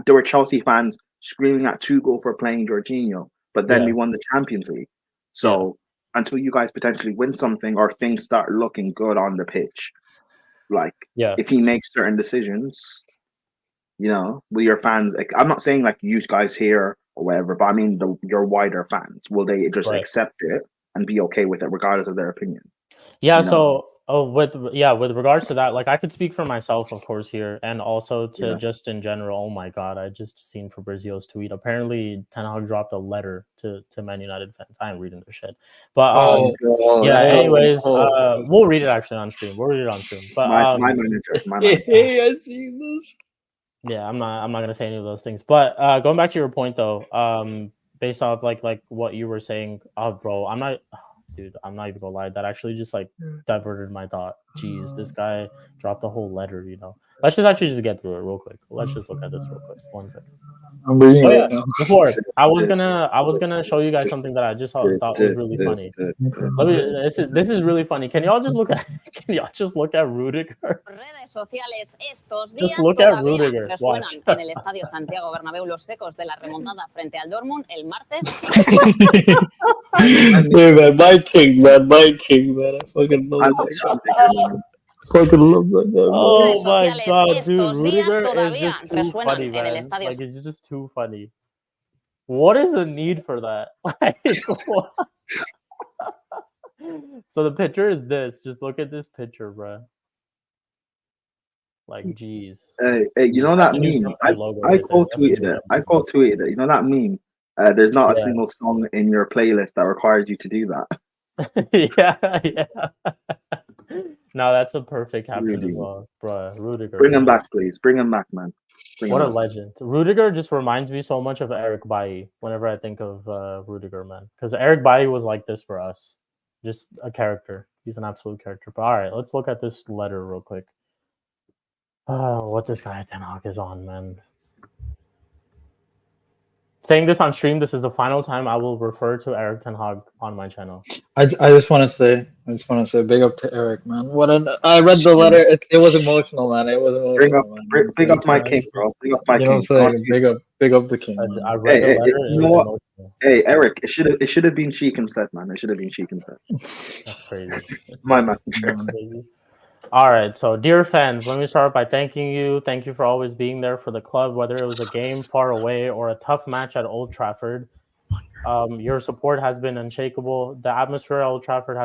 There were Chelsea fans screaming at Tuchel for playing Jorginho, but then we won the Champions League. So until you guys potentially win something or things start looking good on the pitch, like if he makes certain decisions, will your fans? I'm not saying like you guys here or whatever, but I mean your wider fans. Will they just accept it and be okay with it regardless of their opinion? Yeah. So with regards to that, like I could speak for myself, of course, here, and also to just in general. Oh my God, I just seen Fabrizio's tweet. Apparently, Ten Hag dropped a letter to Man United fans. I ain't reading their shit, but anyways, we'll read it actually on stream. We'll read it on stream. But my manager. Hey, I've seen this. Yeah, I'm not gonna say any of those things. But going back to your point though, based off like what you were saying, bro, I'm not even gonna lie. That actually just like diverted my thought. geez, this guy dropped the whole letter. Let's just actually just get through it real quick. Let's just look at this real quick. 1 second. I'm reading Oh it yeah, right now. before I was gonna show you guys something that I just thought was really funny. This is really funny. Can y'all just look at Rudiger? Redes sociales estos días Just look at todavía Rudiger. resuenan Watch. en el Estadio Santiago Bernabéu los ecos de la remontada frente al Dortmund el martes. Hey man, my king, man. I fucking love that. Fucking love that guy, man. Oh my Redes god, sociales dude, estos días Rudiger is todavía just too resuenan funny, en el man. Estadio Like, it's just too funny. What is the need for that? Like, what? So the picture is this. Just look at this picture, bro. Like, geez. Hey, you know That's that the new meme? Twitter logo I right there. quote That's the tweeted new it. I quote tweeted it. You know that meme? There's not a Yeah. single song in your playlist that requires you to do that. yeah. No, that's a perfect caption as Really? well, bro. Rudiger. Bring him man. back, please. Bring him back, man. Bring What a him back. legend. Rudiger just reminds me so much of Eric Bailly whenever I think of Rudiger, man. Because Eric Bailly was like this for us. Just a character. He's an absolute character. But all right, let's look at this letter real quick. What this guy Ten Hag is on, man. Saying this on stream, this is the final time I will refer to Eric Ten Hag on my channel. I just want to say, big up to Eric, man. I read the letter. It was emotional, man. It was emotional, man. Big up my king, bro. Big up my You know king. what I'm saying? Big up the king. Man. I read the letter. You know what? Hey, Eric, it should have been Shik instead, man. It should have been Shik instead. That's crazy. My man. All right, so dear fans, let me start by thanking you. Thank you for always being there for the club, whether it was a game far away or a tough match at Old Trafford. Your support has been unshakable. The atmosphere at Old Trafford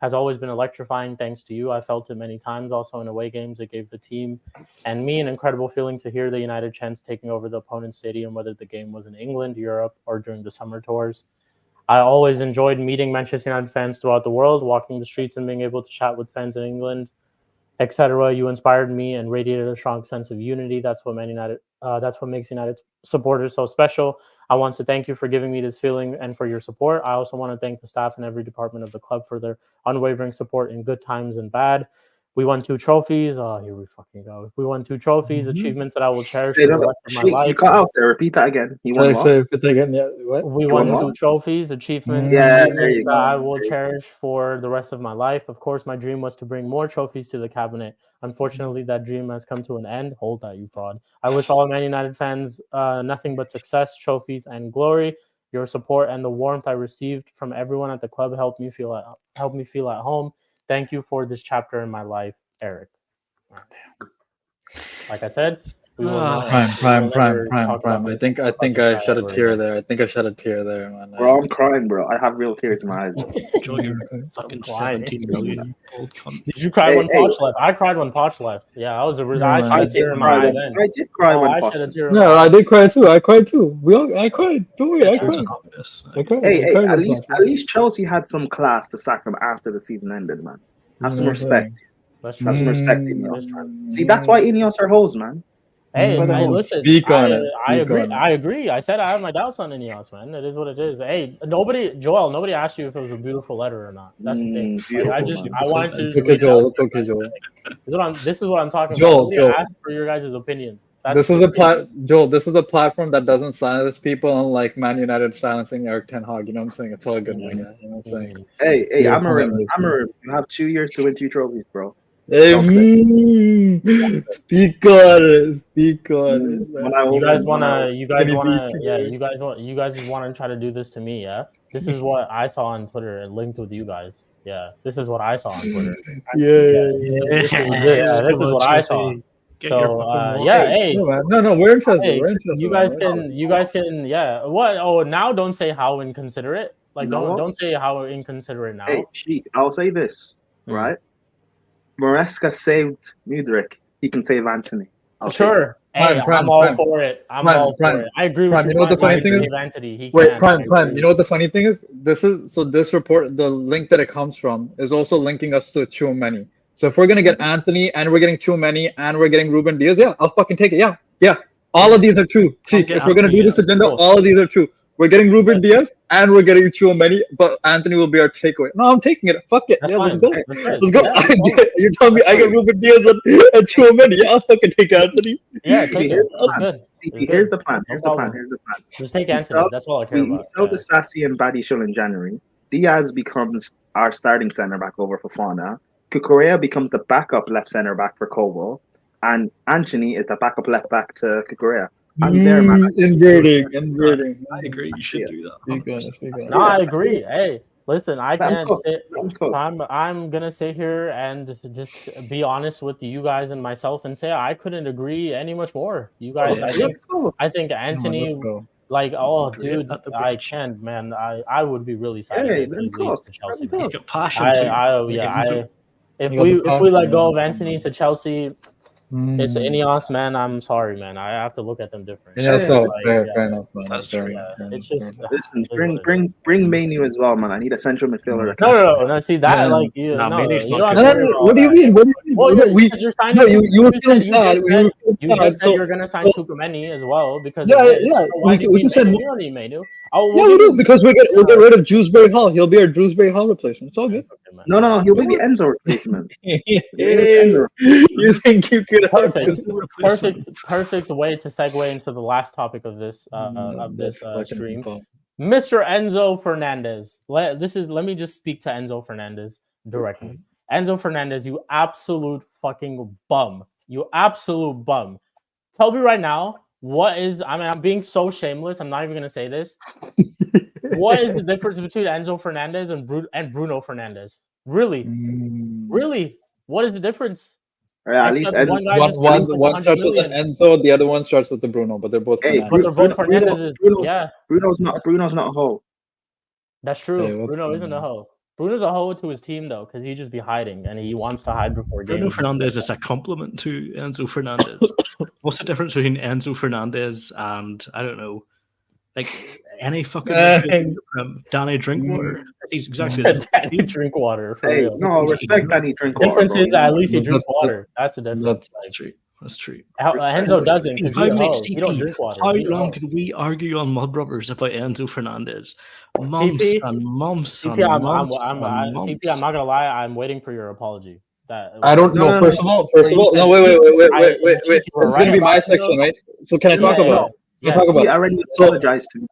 has always been electrifying thanks to you. I felt it many times also in away games. It gave the team and me an incredible feeling to hear the United chants taking over the opponent's stadium, whether the game was in England, Europe, or during the summer tours. I always enjoyed meeting Manchester United fans throughout the world, walking the streets and being able to chat with fans in England, etc. You inspired me and radiated a strong sense of unity. That's what that's what makes United supporters so special. I want to thank you for giving me this feeling and for your support. I also want to thank the staff and every department of the club for their unwavering support in good times and bad. We won 2 trophies. Oh, here we fucking go. We won 2 trophies, achievements that I will cherish for the rest of my life. You cut out there. Repeat that again. You won what? Repeat that again. Yeah. What? We won 2 trophies, achievements there that you go. I will cherish for the rest of my life. Of course, my dream was to bring more trophies to the cabinet. Unfortunately, that dream has come to an end. Hold that, you fraud. I wish all Man United fans nothing but success, trophies, and glory. Your support and the warmth I received from everyone at the club helped me feel at home. Thank you for this chapter in my life, Eric. Like I said, we will Prime. I think I shed a tear there. Man. Bro, I'm crying, bro. I have real tears in my eyes. Enjoy your fucking 17 million old cunt. Did you cry when Poch left? I cried when Poch left. Yeah, I was a real. I shed a tear in my eye then. I did cry when I Poch shed a left. tear. No, I did cry too. I cried too. I cried. Don't worry, I cried. Hey, at least Chelsea had some class to sack him after the season ended, man. Have some respect. That's Have some true. respect, Ineos. See, that's why Ineos are hoes, man. Hey, listen. Speak on it. I agree. I said I have my doubts on Ineos, man. It is what it is. Hey, nobody asked you if it was a beautiful letter or not. That's the thing. I wanted to. It's okay, Joel. It's okay, Joel. This is what I'm talking Joel, about. Joel. Ask for your guys' opinions. This is a platform that doesn't silence people, unlike Man United silencing Eric Ten Hag. You know what I'm saying? It's all good, my guy. You know what I'm saying? Hey, Amarim, you have 2 years to win 2 trophies, bro. Hey, speak on it. You guys wanna try to do this to me, yeah? This is what I saw on Twitter and linked with you guys. Yeah, this is what I saw on Twitter. This is what I saw. So hey, no, we're interested. Hey, we're interested. You guys can, yeah. What? Oh, now don't say how inconsiderate. Like don't say how inconsiderate now. Hey, Sheik, I'll say this, right? Maresca saved Mudryk. He can save Anthony. Sure. Hey, I'm all for it. I agree with you. You know what the funny thing is? Anthony. Prime. You know what the funny thing is? This report, the link that it comes from, is also linking us to Tchouaméni. So if we're gonna get Anthony and we're getting Tchouaméni and we're getting Ruben Diaz, yeah, I'll fucking take it. Yeah. All of these are true. See, if we're gonna do this agenda, all of these are true. We're getting Ruben Diaz and we're getting Tchouaméni, but Anthony will be our takeaway. No, I'm taking it. Fuck it. That's Yeah, fine. let's go. That's good. Let's go. Yeah, that's fine. You tell me I get Ruben Diaz and Tchouaméni. Yeah, I'll fucking take Anthony. Yeah, take it. Here's the It's plan. good. CP, here's the plan. Here's the plan. problem. Here's the plan. Just take We Anthony. sell- That's all I care We about. sell Yeah. the Sassy and Badiashile in January. Diaz becomes our starting centre back over Fofana. Kukurea becomes the backup left centre back for Kobo, and Anthony is the backup left back to Kukurea. I'm there, man. Inverting. I agree. You should do that. Speak on it, speak on it. No, I agree. Hey, listen, I Let him can't cook. sit. Let him cook. I'm gonna sit here and just be honest with you guys and myself and say I couldn't agree any much more. You guys, I think Anthony, Let's go. like, oh, Agree dude, at the I bridge. can't, man. I would be really sad Hey, if let he him leaves cook. to Chelsea. Let him man. He's got passion too. If You got we the if we let passion, go of man. Anthony to Chelsea, it's Mm. Ineos, man. I'm sorry, man. I have to look at them different. Yeah, so Like, fair yeah. enough. Man. That's Fair true. enough, fair It's enough, just fair enough. Listen, It is what it bring Manu as well, man. I need a central midfielder. No. See that, Yeah. like, you No, no, Mane's you not don't have good. to No, worry about what do you all mean? What do you mean? Well, No, because you're signing. no, you were feeling sad. You sad, just said so- you're gonna sign Tchouaméni as well because Yeah, of it. yeah, So why do you we need can send Manu? more. We don't need Manu. Oh, Yeah, we'll we give do you- because we'll get rid of Dewsbury Hall. He'll be our Dewsbury Hall replacement. It's all good. Okay, man. No. He'll be the Enzo replacement. You think you could? Perfect way to segue into the last topic of this stream. Mr. Enzo Fernandez. Let me just speak to Enzo Fernandez directly. Enzo Fernandez, you absolute fucking bum. You absolute bum. Tell me right now, I'm being so shameless. I'm not even gonna say this. What is the difference between Enzo Fernandez and Bruno Fernandez? Really? Really? What is the difference? Yeah, at least Except Enzo, one guy just One costs like 100 starts with an million. Enzo, the other one starts with the Bruno, but they're both. Hey, Fernandes. But they're both Bruno- Fernandez's. Bruno's- Yeah, Bruno's not a hoe. that's true. Hey, what's Bruno going isn't a on? hoe. Bruno's a hoe to his team though, because he just be hiding and he wants to hide before Bruno games. Fernandez is a compliment to Enzo Fernandez. What's the difference between Enzo Fernandez and, I don't know, like any fucking Danny Drinkwater? He's exactly the Danny Drinkwater. For Hey, real. no, respect Danny Drinkwater. Difference bro. is at least he That's- drinks water. That's the difference. That's true. That's true. Enzo doesn't because How, he don't CP, drink water. how He a long hoe. did we argue on Mud Brothers about Enzo Fernandez? Months CP, and months and CP, I'm months CP, and I'm months. not gonna lie. I'm waiting for your apology. I don't know. No. First of all, no, wait. It's gonna be my section, right? So can I talk about it? Yeah, talk about He it. already apologized to me.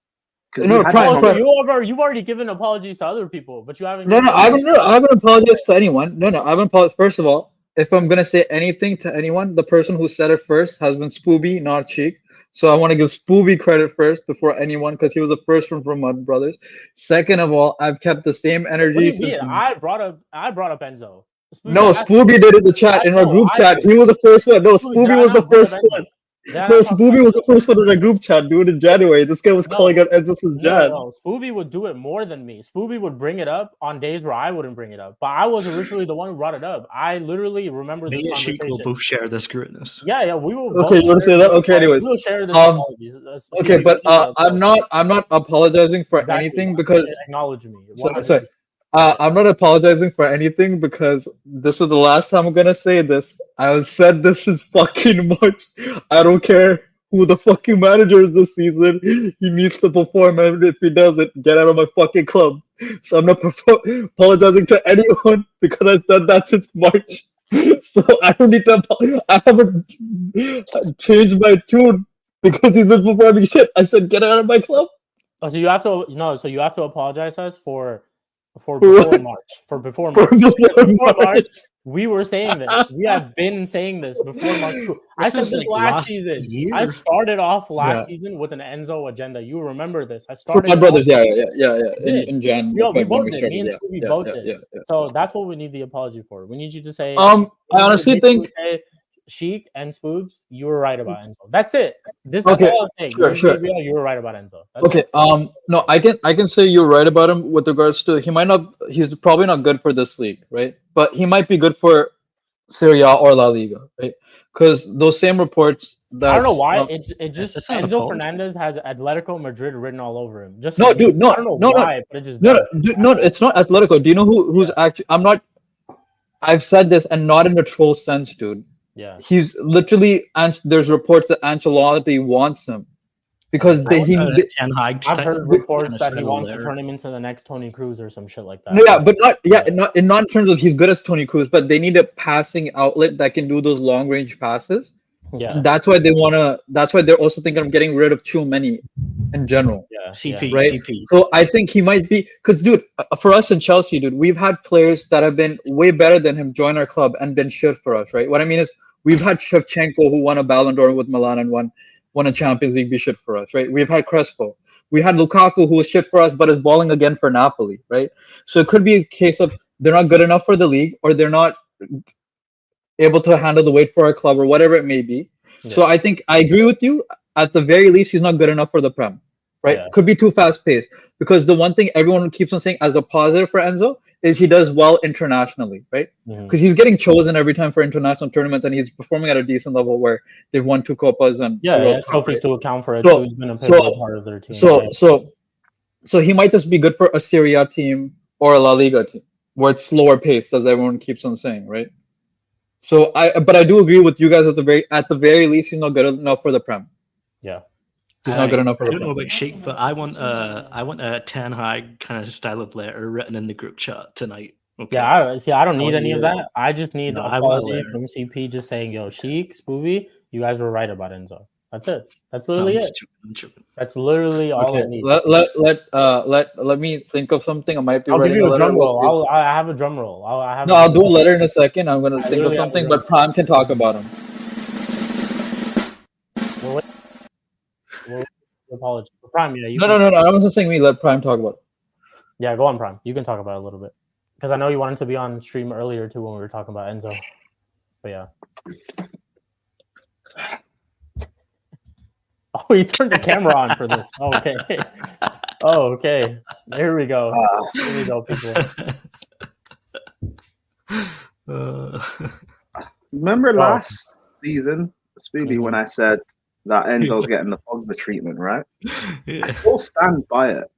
'Cause No, we had Prime, that so Prime. you've already given apologies to other people, but you haven't. No, I haven't apologized to anyone. No, I haven't apologized. First of all, if I'm gonna say anything to anyone, the person who said it first has been Spooby, not Shik. So I want to give Spooby credit first before anyone because he was the first one from Mud Brothers. Second of all, I've kept the same What do energy you since. mean? I brought up Enzo. No, Spooby did it in the chat in our group chat. He was the first one. No, Spooby was the first one. No, Spooby was the first one in our group chat, dude, in January. This guy was calling out Enzo since Jan. No, Spooby would do it more than me. Spooby would bring it up on days where I wouldn't bring it up. But I was originally the one who brought it up. I literally remember this Me and Sheik conversation. will both share this greatness. Yeah, we will. Okay, both you want to share say that? this Okay, anyways. we'll share this Um, apologies. Okay, but I'm not apologizing for Exactly. anything because Acknowledge me. sorry. I'm not apologizing for anything because this is the last time I'm gonna say this. I said this is fucking much. I don't care who the fucking manager is this season. He needs to perform, and if he doesn't, get out of my fucking club. So I'm not apologizing to anyone because I said that since March. So I don't need to. I haven't changed my tune because he's been performing shit. I said get out of my club. Oh, so you have to apologize to us for before March. For before March. Before March, we were saying this. We have been saying this before March. I said this last season. year. I started off last Yeah. season with an Enzo agenda. You remember this? I For started. my brothers, yeah. did. In Jan, We Feb, both when did. started, Me and yeah, Scooby yeah, both yeah, did. yeah. So that's what we need the apology for. We need you to say. I honestly think. say, Sheik and Spoobs, you were right about Enzo. That's it. That's Okay, all I'm saying. sure. You were right about Enzo. That's Okay. it. No, I can say you're right about him with regards to he's probably not good for this league, right? But he might be good for Serie A or La Liga, right? Because those same reports that I don't know why. It just this not a Enzo fault. Fernandez has Atletico Madrid written all over him. Just No, dude, no, I don't know no, why, but it just no, does. no, it's not Atletico. Do you know who's actually? I've said this and not in a troll sense, dude. Yeah. He's literally, and there's reports that Ancelotti wants him. because Ten Hag. I've heard reports that he wants to turn him into the next Tony Cruz or some shit like that. No, but not in terms of he's good as Tony Cruz, but they need a passing outlet that can do those long range passes. Yeah, and that's why they're also thinking of getting rid of too many in general. Yeah, CP, right? CP. So I think he might be, because dude, for us in Chelsea, dude, we've had players that have been way better than him join our club and been shit for us, right? What I mean is, we've had Shevchenko who won a Ballon d'Or with Milan and won a Champions League, be shit for us, right? We've had Crespo. We had Lukaku who was shit for us, but is balling again for Napoli, right? So it could be a case of they're not good enough for the league, or they're not able to handle the weight for our club, or whatever it may be. Yeah. So I think I agree with you. At the very least, he's not good enough for the Prem, right? Yeah. Could be too fast paced, because the one thing everyone keeps on saying as a positive for Enzo is he does well internationally, right? Because he's getting chosen every time for international tournaments, and he's performing at a decent level where they've won 2 Copas and trophies to account for it. So he's been a pivotal part of their team. So he might just be good for a Serie A team or a La Liga team where it's slower paced, as everyone keeps on saying, right? So but I do agree with you guys at the very least, he's not good enough for the Prem. Yeah. He's not good enough for I don't know about Shik, but I want a Ten Hag kind of style of letter written in the group chat tonight. Okay. Yeah, I don't need any of that. I just need an apology from CP just saying, yo, Shik, Spooby, you guys were right about Enzo. That's it. That's literally it. That's literally all I need. Let me think of something. I might be. I'll give you a drum roll. I have a drum roll. I'll do a letter in a second. I'm gonna think of something, but Prime can talk about him. Apology. Prime, yeah. No. I wasn't saying me. Let Prime talk about it. Yeah, go on, Prime. You can talk about it a little bit, because I know you wanted to be on stream earlier too when we were talking about Enzo. But yeah. Oh, you turned the camera on for this. Okay. Oh, okay. There we go. Here we go, people. Remember last season, Spooby, when I said that Enzo's getting the Pogba treatment, right? Yeah. I still stand by it.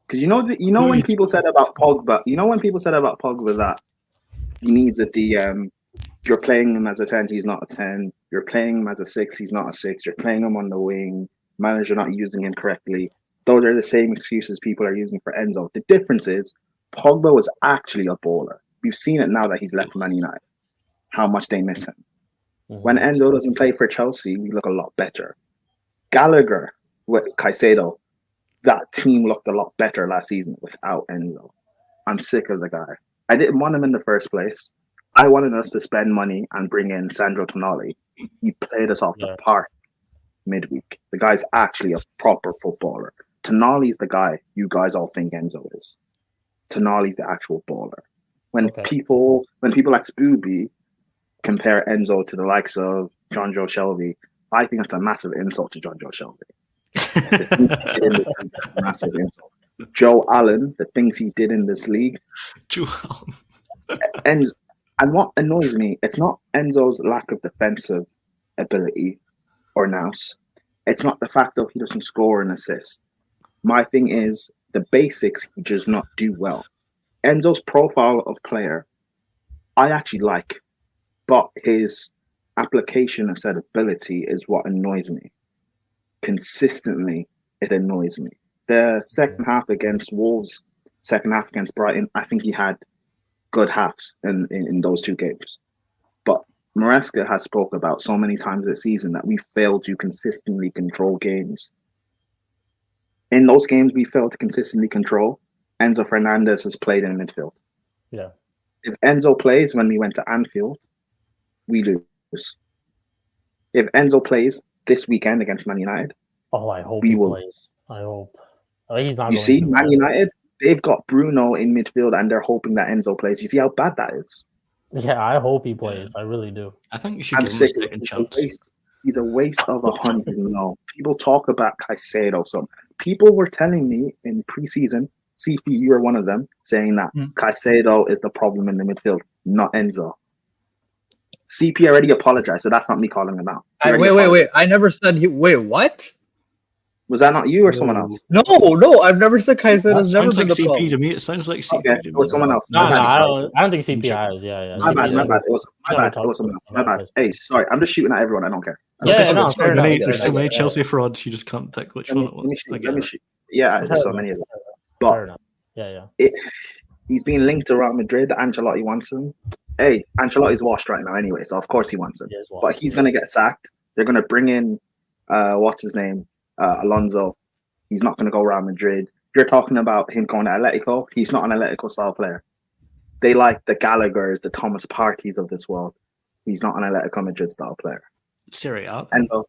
Because you know when people said about Pogba, that he needs a DM. You're playing him as a 10, he's not a 10. You're playing him as a 6, he's not a 6. You're playing him on the wing. Manager not using him correctly. Those are the same excuses people are using for Enzo. The difference is Pogba was actually a baller. We've seen it now that he's left Man United. How much they miss him. Mm-hmm. When Enzo doesn't play for Chelsea, we look a lot better. Gallagher with Caicedo, that team looked a lot better last season without Enzo. I'm sick of the guy. I didn't want him in the first place. I wanted us to spend money and bring in Sandro Tonali. He played us off the park midweek. The guy's actually a proper footballer. Tonali's the guy you guys all think Enzo is. Tonali's the actual baller. When people like Spooby compare Enzo to the likes of John Joe Shelby, I think that's a massive insult to John Joe Shelby. Massive insult. Joe Allen, the things he did in this league. Joe Allen. And what annoys me, it's not Enzo's lack of defensive ability or nous. It's not the fact that he doesn't score and assist. My thing is the basics he does not do well. Enzo's profile of player, I actually like, but his application of said ability is what annoys me. Consistently, it annoys me. The second half against Wolves, second half against Brighton, I think he had good halves in those 2 games. But Maresca has spoke about so many times this season that we failed to consistently control games. In those games we failed to consistently control, Enzo Fernandez has played in midfield. Yeah. If Enzo plays when we went to Anfield, we lose. If Enzo plays this weekend against Man United, I hope he plays. I hope. He's not. You see, Man United, they've got Bruno in midfield and they're hoping that Enzo plays. You see how bad that is? Yeah, I hope he plays. I really do. I think you should give him a second chance. He's a waste of 100 mil. People talk about Caicedo. So people were telling me in preseason, CP, you were one of them, saying that Caicedo is the problem in the midfield, not Enzo. CP already apologized, so that's not me calling him out. Wait. I never said he. Wait, what? Was that not you or someone else? No, I've never said Caicedo's never been the CP to me. It sounds like CP. Okay, it was someone else. No, I don't think CP has. Yeah. My bad. It was someone else. My bad. Hey, sorry. I'm just shooting at everyone. I don't care. Yeah, There's, no, there's fair so many, enough. there's so Yeah, many yeah. Chelsea frauds, you just can't pick which one it was. I get it. Yeah, Fair there's so enough, many of them. fair But enough. Yeah. He's being linked to Real Madrid. Ancelotti wants him. Hey, Ancelotti's washed right now anyway, so of course he wants him. He is washed, But he's going to get sacked. They're going to bring in, what's his name? Alonso. He's not going to go Real Madrid. You're talking about him going to Atletico. He's not an Atletico style player. They like the Gallaghers, the Thomas Parties of this world. He's not an Atletico Madrid style player. Serie A. And so,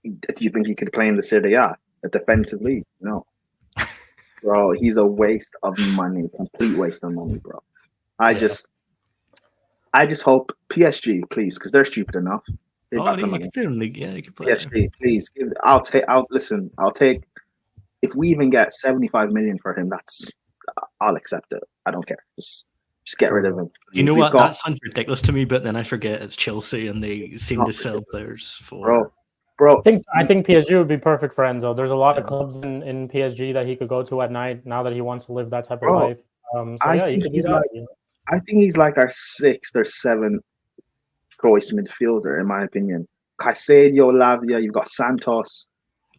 do you think he could play in the Serie A defensively? No. Bro, he's a waste of money, complete waste of money, bro. I just hope PSG, please, because they're stupid enough. They Oh, got the you money. could do in league. Yeah, you could play. there. PSG, please. I'll take. If we even get 75 million for him, I'll accept it. I don't care. Just get rid of him. You know We've what? got- That sounds ridiculous to me, but then I forget it's Chelsea and they seem Not to sell players for. bro. I think PSG would be perfect for Enzo. There's a lot of clubs in PSG that he could go to at night now that he wants to live that type of Bro, life. So I yeah, he think could do he's that. like- I think he's like our 6th or 7th choice midfielder, in my opinion. Caicedo, Lavia, you've got Santos,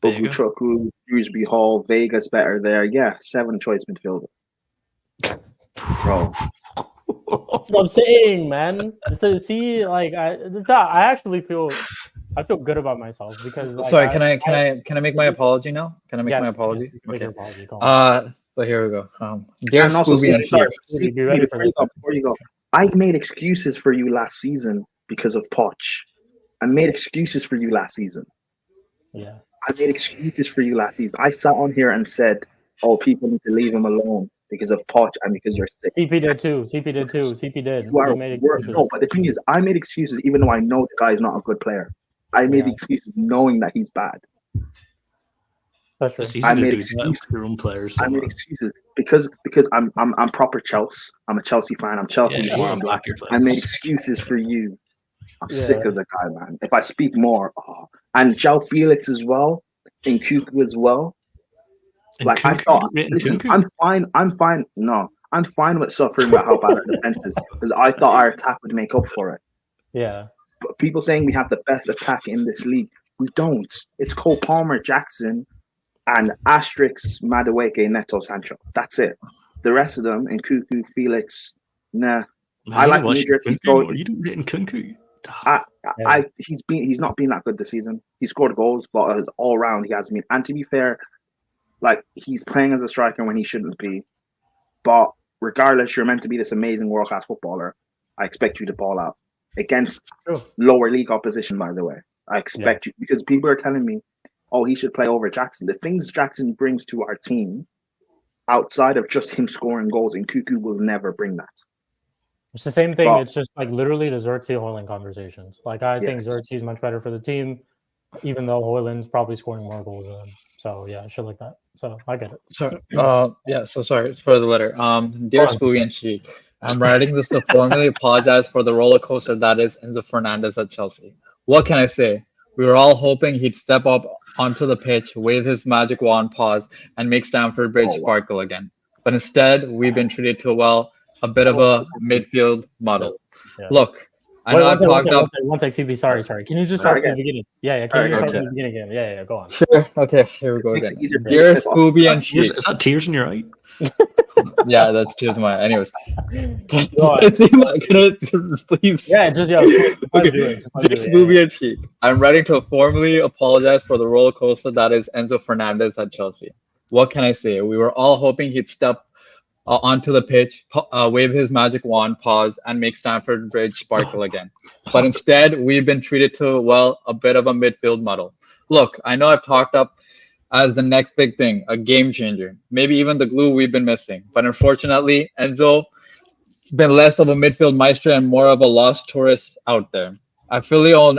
Vega. Bogutroku, Dewsbury Hall, Vega's better there. Yeah, 7th choice midfielder. Bro, That's what I'm saying, man. See, like I actually feel good about myself because. Like, Sorry, can I make my apology now? Can I make my yes, apology? yes, make your apology. Go on. So here we go. Dear and also, Spooby and sorry, Shik. Be ready for this. before you go, I made excuses for you last season because of Poch. I made excuses for you last season. Yeah. I made excuses for you last season. I sat on here and said, "Oh, people need to leave him alone because of Poch and because you're sick." CP did too. CP did. You are He made worse. excuses. No, but the thing is, I made excuses even though I know the guy is not a good player. I made the excuses knowing that he's bad. That's true. It's easy I to made do that excuses. with your own players. I made excuses because I'm proper Chelsea. I'm a Chelsea fan. I'm Chelsea. Yeah, born. back your I made players. excuses for you. I'm Yeah. sick of the guy, man. If I speak more, and João Felix as well, and Cuckoo as well. And Like I Kunku, thought, and listen, Kunku. I'm fine. No, I'm fine with suffering about how bad our defense is because I thought our attack would make up for it. Yeah. But people saying we have the best attack in this league, we don't. It's Cole Palmer, Jackson, and Asterix, Madueke, Neto, Sancho. That's it. The rest of them, and Cuckoo, Felix, nah. Man, I you like watch Major. He's Kunku going. anymore. You don't rate Kunku. He's not been that good this season. He scored goals, but all round he hasn't been. And to be fair, like he's playing as a striker when he shouldn't be. But regardless, you're meant to be this amazing world class footballer. I expect you to ball out against lower league opposition. By the way, I expect you because people are telling me, "Oh, he should play over Jackson." The things Jackson brings to our team, outside of just him scoring goals, and Cuckoo will never bring that. It's the same thing. Well, It's just like literally the Xerxes Hoyland conversations. Like I think Xerxes is much better for the team, even though Hoyland's probably scoring more goals than him. So yeah, shit like that. So I get it. Sorry. So sorry for the letter. Dear Spooby and Shik, I'm writing this to formally apologize for the roller coaster that is Enzo Fernandez at Chelsea. What can I say? We were all hoping he'd step up onto the pitch, wave his magic wand, pause, and make Stamford Bridge sparkle again. But instead, we've been treated to a bit of a midfield muddle. Yeah. Look, I know I've talked up. One sec, CB. Sorry. Can you just start from the beginning? Yeah. Can you just start from the beginning again? Yeah. Go on. Sure. Okay. Here we go again. Makes it easier for Dear you to pick up. Spooby and Shik. Is that tears in your eye? Yeah, that's tears in my. Anyways, Go on. please. Yeah, just Okay. Dear Spooby and Shik, I'm writing to formally apologize for the roller coaster that is Enzo Fernandez at Chelsea. What can I say? We were all hoping he'd step onto the pitch, wave his magic wand, pause, and make Stamford Bridge sparkle again. But instead, we've been treated to, well, a bit of a midfield muddle. Look, I know I've talked up as the next big thing, a game changer, maybe even the glue we've been missing. But unfortunately, Enzo's been less of a midfield maestro and more of a lost tourist out there. I fully own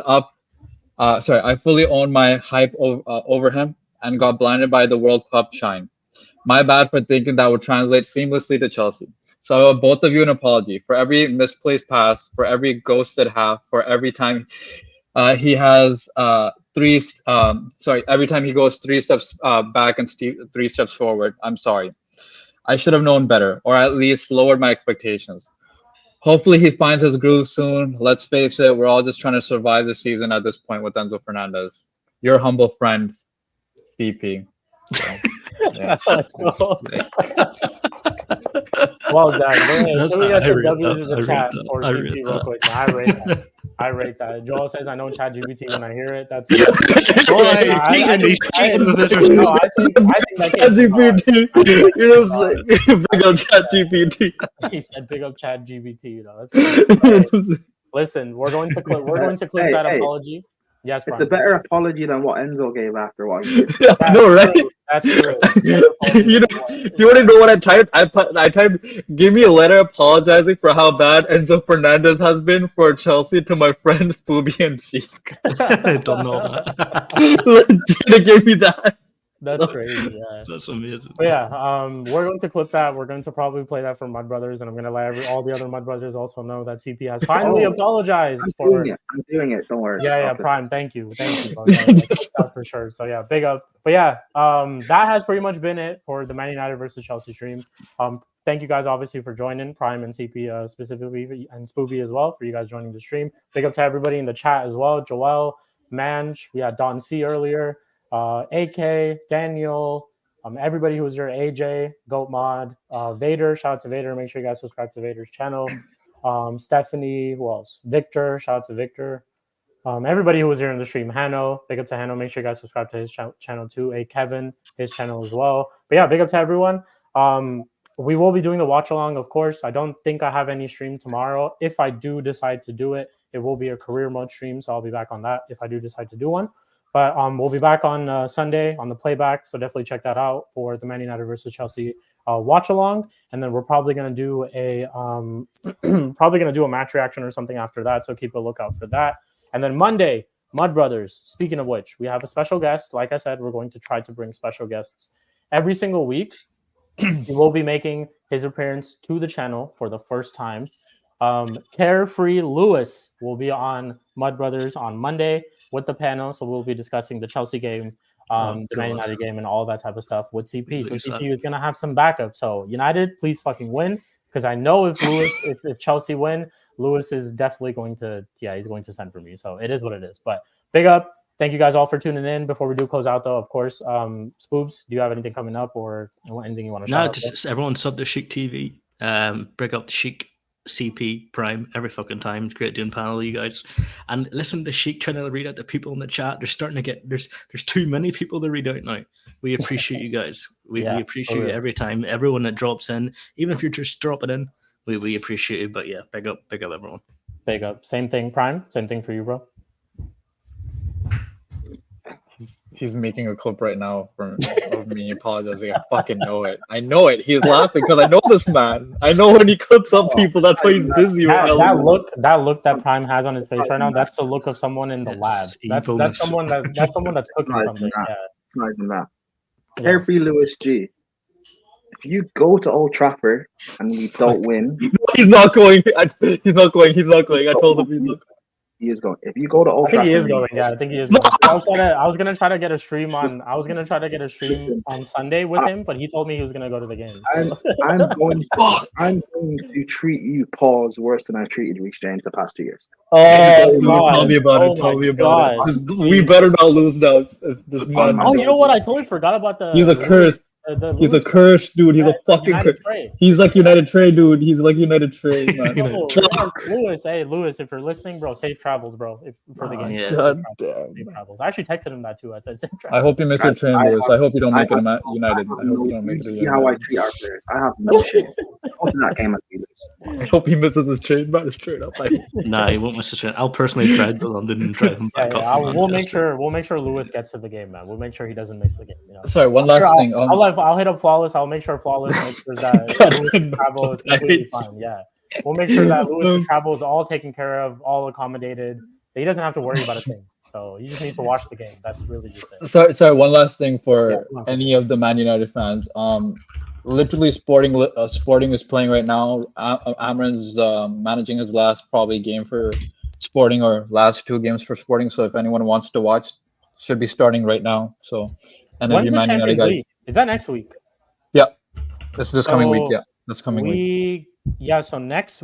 my hype over him and got blinded by the World Cup shine. My bad for thinking that would translate seamlessly to Chelsea. So I owe both of you an apology for every misplaced pass, for every ghosted half, for every time he has every time he goes 3 steps back and 3 steps forward. I'm sorry. I should have known better, or at least lowered my expectations. hopefully he finds his groove soon. Let's face it, we're all just trying to survive the season at this point with Enzo Fernandez. Your humble friend, CP. So, yeah. Let's go. Well done. Let me get some W's in the chat for CP real quick. I rate that. Joel says, I know ChatGPT when I hear it. That's I think that ChatGPT. You know what I'm saying? Big up ChatGPT. He said, "Big up ChatGPT." You know, that's good. Listen, we're going to clip that apology. Yes, it's a better apology than what Enzo gave after what he did. I know, right? That's true. You want to know what I typed? I typed, give me a letter apologizing for how bad Enzo Fernandez has been for Chelsea to my friend Spooby and Shik. I don't know that. Legit, give me that. That's crazy. Yeah, that's amazing. But yeah, we're going to clip that. We're going to probably play that for Mud Brothers, and I'm going to let all the other Mud Brothers also know that CP has finally apologized for. I'm doing it. Don't worry. Yeah, Prime. Thank you. For sure. So yeah, big up. But yeah, that has pretty much been it for the Man United versus Chelsea stream. Thank you guys obviously for joining, Prime and CP specifically, and Spooby as well for you guys joining the stream. Big up to everybody in the chat as well. Joel, Manj, we had Don C earlier. AK, Daniel, everybody who was here, AJ, Goat Mod, Vader, shout out to Vader. Make sure you guys subscribe to Vader's channel. Stephanie, who else? Victor, shout out to Victor. Everybody who was here in the stream, Hanno, big up to Hanno. Make sure you guys subscribe to his channel too. Kevin, his channel as well. But yeah, big up to everyone. We will be doing the watch along, of course. I don't think I have any stream tomorrow. If I do decide to do it, it will be a career mode stream, so I'll be back on that if I do decide to do one. But we'll be back on Sunday on the playback, so definitely check that out for the Man United versus Chelsea watch along. And then we're probably gonna do a match reaction or something after that. So keep a lookout for that. And then Monday, Mud Brothers. Speaking of which, we have a special guest. Like I said, we're going to try to bring special guests every single week. He will be making his appearance to the channel for the first time. Carefree Lewis will be on Mud Brothers on Monday with the panel, so we'll be discussing the Chelsea game, the Man United game, and all that type of stuff with CP. So CP is gonna have some backup. So United, please fucking win, because I know if Chelsea win, Lewis is definitely going to he's going to send for me. So it is what it is. But big up. Thank you guys all for tuning in. Before we do close out, though, of course, Spoobs, do you have anything coming up or anything you want to shout out? No, just everyone sub to Shik TV. Break up the Shik, CP, Prime, every fucking time. It's great doing panel with you guys. And listen to Shik trying to read out the people in the chat. They're starting to get, there's too many people to read out now. We appreciate you guys. We appreciate you every time. Everyone that drops in, even if you're just dropping in, we appreciate you. But yeah, big up everyone. Big up. Same thing, Prime. Same thing for you, bro. He's making a clip right now of me apologizing. I fucking know it. I know it. He's laughing because I know this man. I know when he clips up people, that's why he's busy. That look that Prime has on his face right now, that's the look of someone in the lab. That's someone that's cooking something. Yeah. It's not even that. Carefree Lewis G. If you go to Old Trafford and we don't win, he's not going. He's not going. I told him he's not going. He is going. If you go to Old Trafford, he is going. Yeah, I think he is going. I was gonna try to get a stream on. On Sunday with him, but he told me he was gonna go to the game. I'm going to treat you, Paul's worse than I treated Reece James the past 2 years. Oh, tell me about it. Tell me about it. We better not lose now. You know what? I totally forgot about the. He's a curse. He's a curse, dude. He's a fucking curse. He's like United Trade, dude. He's like United Trade, man. Lewis, if you're listening, bro, safe travels, bro. For the game. Yeah. Safe travels. I actually texted him that too. I said safe travels. I hope you miss your train, Lewis. I hope you don't make it United. I hope you don't make it United. See how I treat our players. I have no shame. Also, that game I hope he misses his train, man. Straight up. Nah, he won't miss his train. I'll personally drive to London and drive him back up. We'll make sure Lewis gets to the game, man. We'll make sure he doesn't miss the game. You know? Sorry, one last thing. I'll hit up Flawless. I'll make sure Flawless makes sure that Lewis travel is completely fine. Yeah, we'll make sure that Lewis' travel is all taken care of, all accommodated. He doesn't have to worry about a thing. So he just needs to watch the game. That's really just it. Sorry. One last thing for any of the Man United fans. Literally, Sporting is playing right now. Amran's managing his last probably game for Sporting or last 2 games for Sporting. So if anyone wants to watch, should be starting right now. So, and when's the Champions League? Is that next week? Yeah, this coming week. Yeah. That's coming week. So next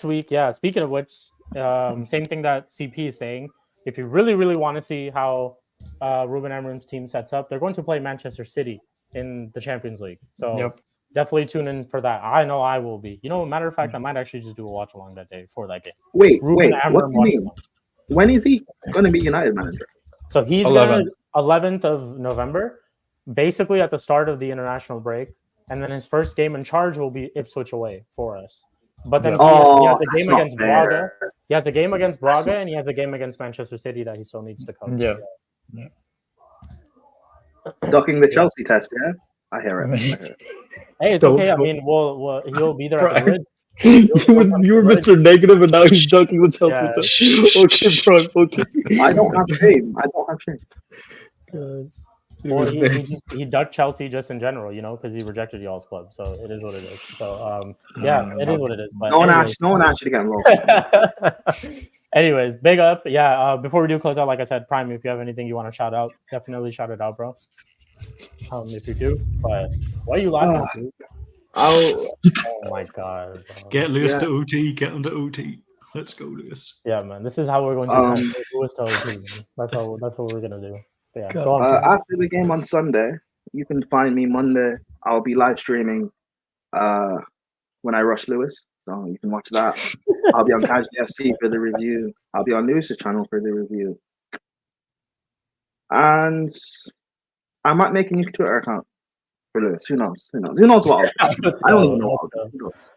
week, speaking of which, same thing that CP is saying. If you really want to see how Ruben Amorim's team sets up, they're going to play Manchester City in the Champions League. So definitely tune in for that. I know I will be. Matter of fact, I might actually just do a watch along that day for that game. Wait, what do you mean? When is he going to be United manager? So he's 11th of November, basically at the start of the international break. And then his first game in charge will be Ipswich away for us. But then he has a game against Braga. He has a game against Braga, and he has a game against Manchester City that he still needs to coach. Yeah. Ducking the Chelsea test, yeah? I hear it. Hey, it's okay. I mean, he'll be there at the Rid. You were Mr. Negative, and now he's ducking the Chelsea test. Okay, Prime. Okay. I don't have shame. Well, he ducked Chelsea just in general, because he rejected y'all's club. So it is what it is. So it is what it is. But no one actually got involved. Anyways, big up. Yeah. Before we do close out, like I said, Prime, if you have anything you want to shout out, definitely shout it out, bro. If you do, but why are you laughing? Oh my god! Bro. Get Lewis to OT. Get him to OT. Let's go, Lewis. Yeah, man. This is how we're going to Lewis to OT. That's what we're gonna do. Yeah. Go on, after the game on Sunday, you can find me Monday. I'll be live streaming when I rush Lewis, so you can watch that. I'll be on Casually FC for the review. I'll be on Lewis's channel for the review, and I might make a new Twitter account for Lewis. Who knows? Who knows what? I don't even know. Who knows?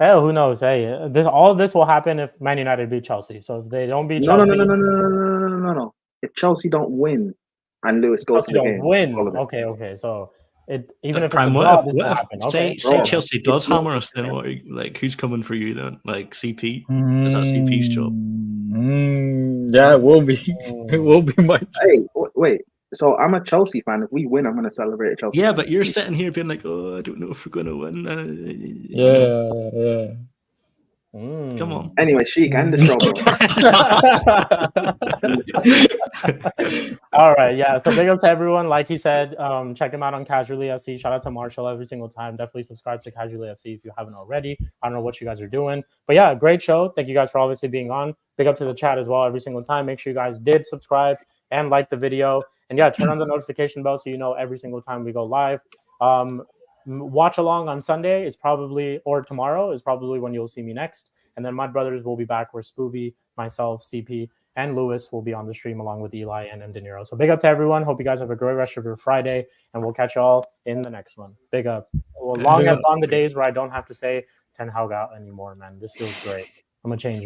Hell, who knows? Hey, all of this will happen if Man United beat Chelsea. So if they don't beat Chelsea, no. If Chelsea don't win and Lewis goes to the game, okay. So even if Prime, it's a draw, this will happen. Say Chelsea does hammer us, then what? Like, who's coming for you then? Like CP? Is that CP's job? Yeah, it will be. It will be my. Hey, wait. So I'm a Chelsea fan. If we win, I'm going to celebrate Chelsea. Yeah, but you're sitting here being like, "Oh, I don't know if we're going to win." Yeah. Come on. Anyway, Shik, end the show. All right, yeah. So big up to everyone. Like he said, check him out on Casually FC. Shout out to Marshall every single time. Definitely subscribe to Casually FC if you haven't already. I don't know what you guys are doing, but yeah, great show. Thank you guys for obviously being on. Big up to the chat as well every single time. Make sure you guys did subscribe and like the video. And yeah, turn on the notification bell so you know every single time we go live. Watch along on Sunday is probably, or tomorrow is probably when you'll see me next. And then my brothers will be back where Spooby, myself, CP, and Lewis will be on the stream along with Eli and De Niro. So big up to everyone. Hope you guys have a great rest of your Friday, and we'll catch y'all in the next one. Big up. Well, long have gone the days where I don't have to say Ten Hag out anymore, man. This feels great. I'm going to change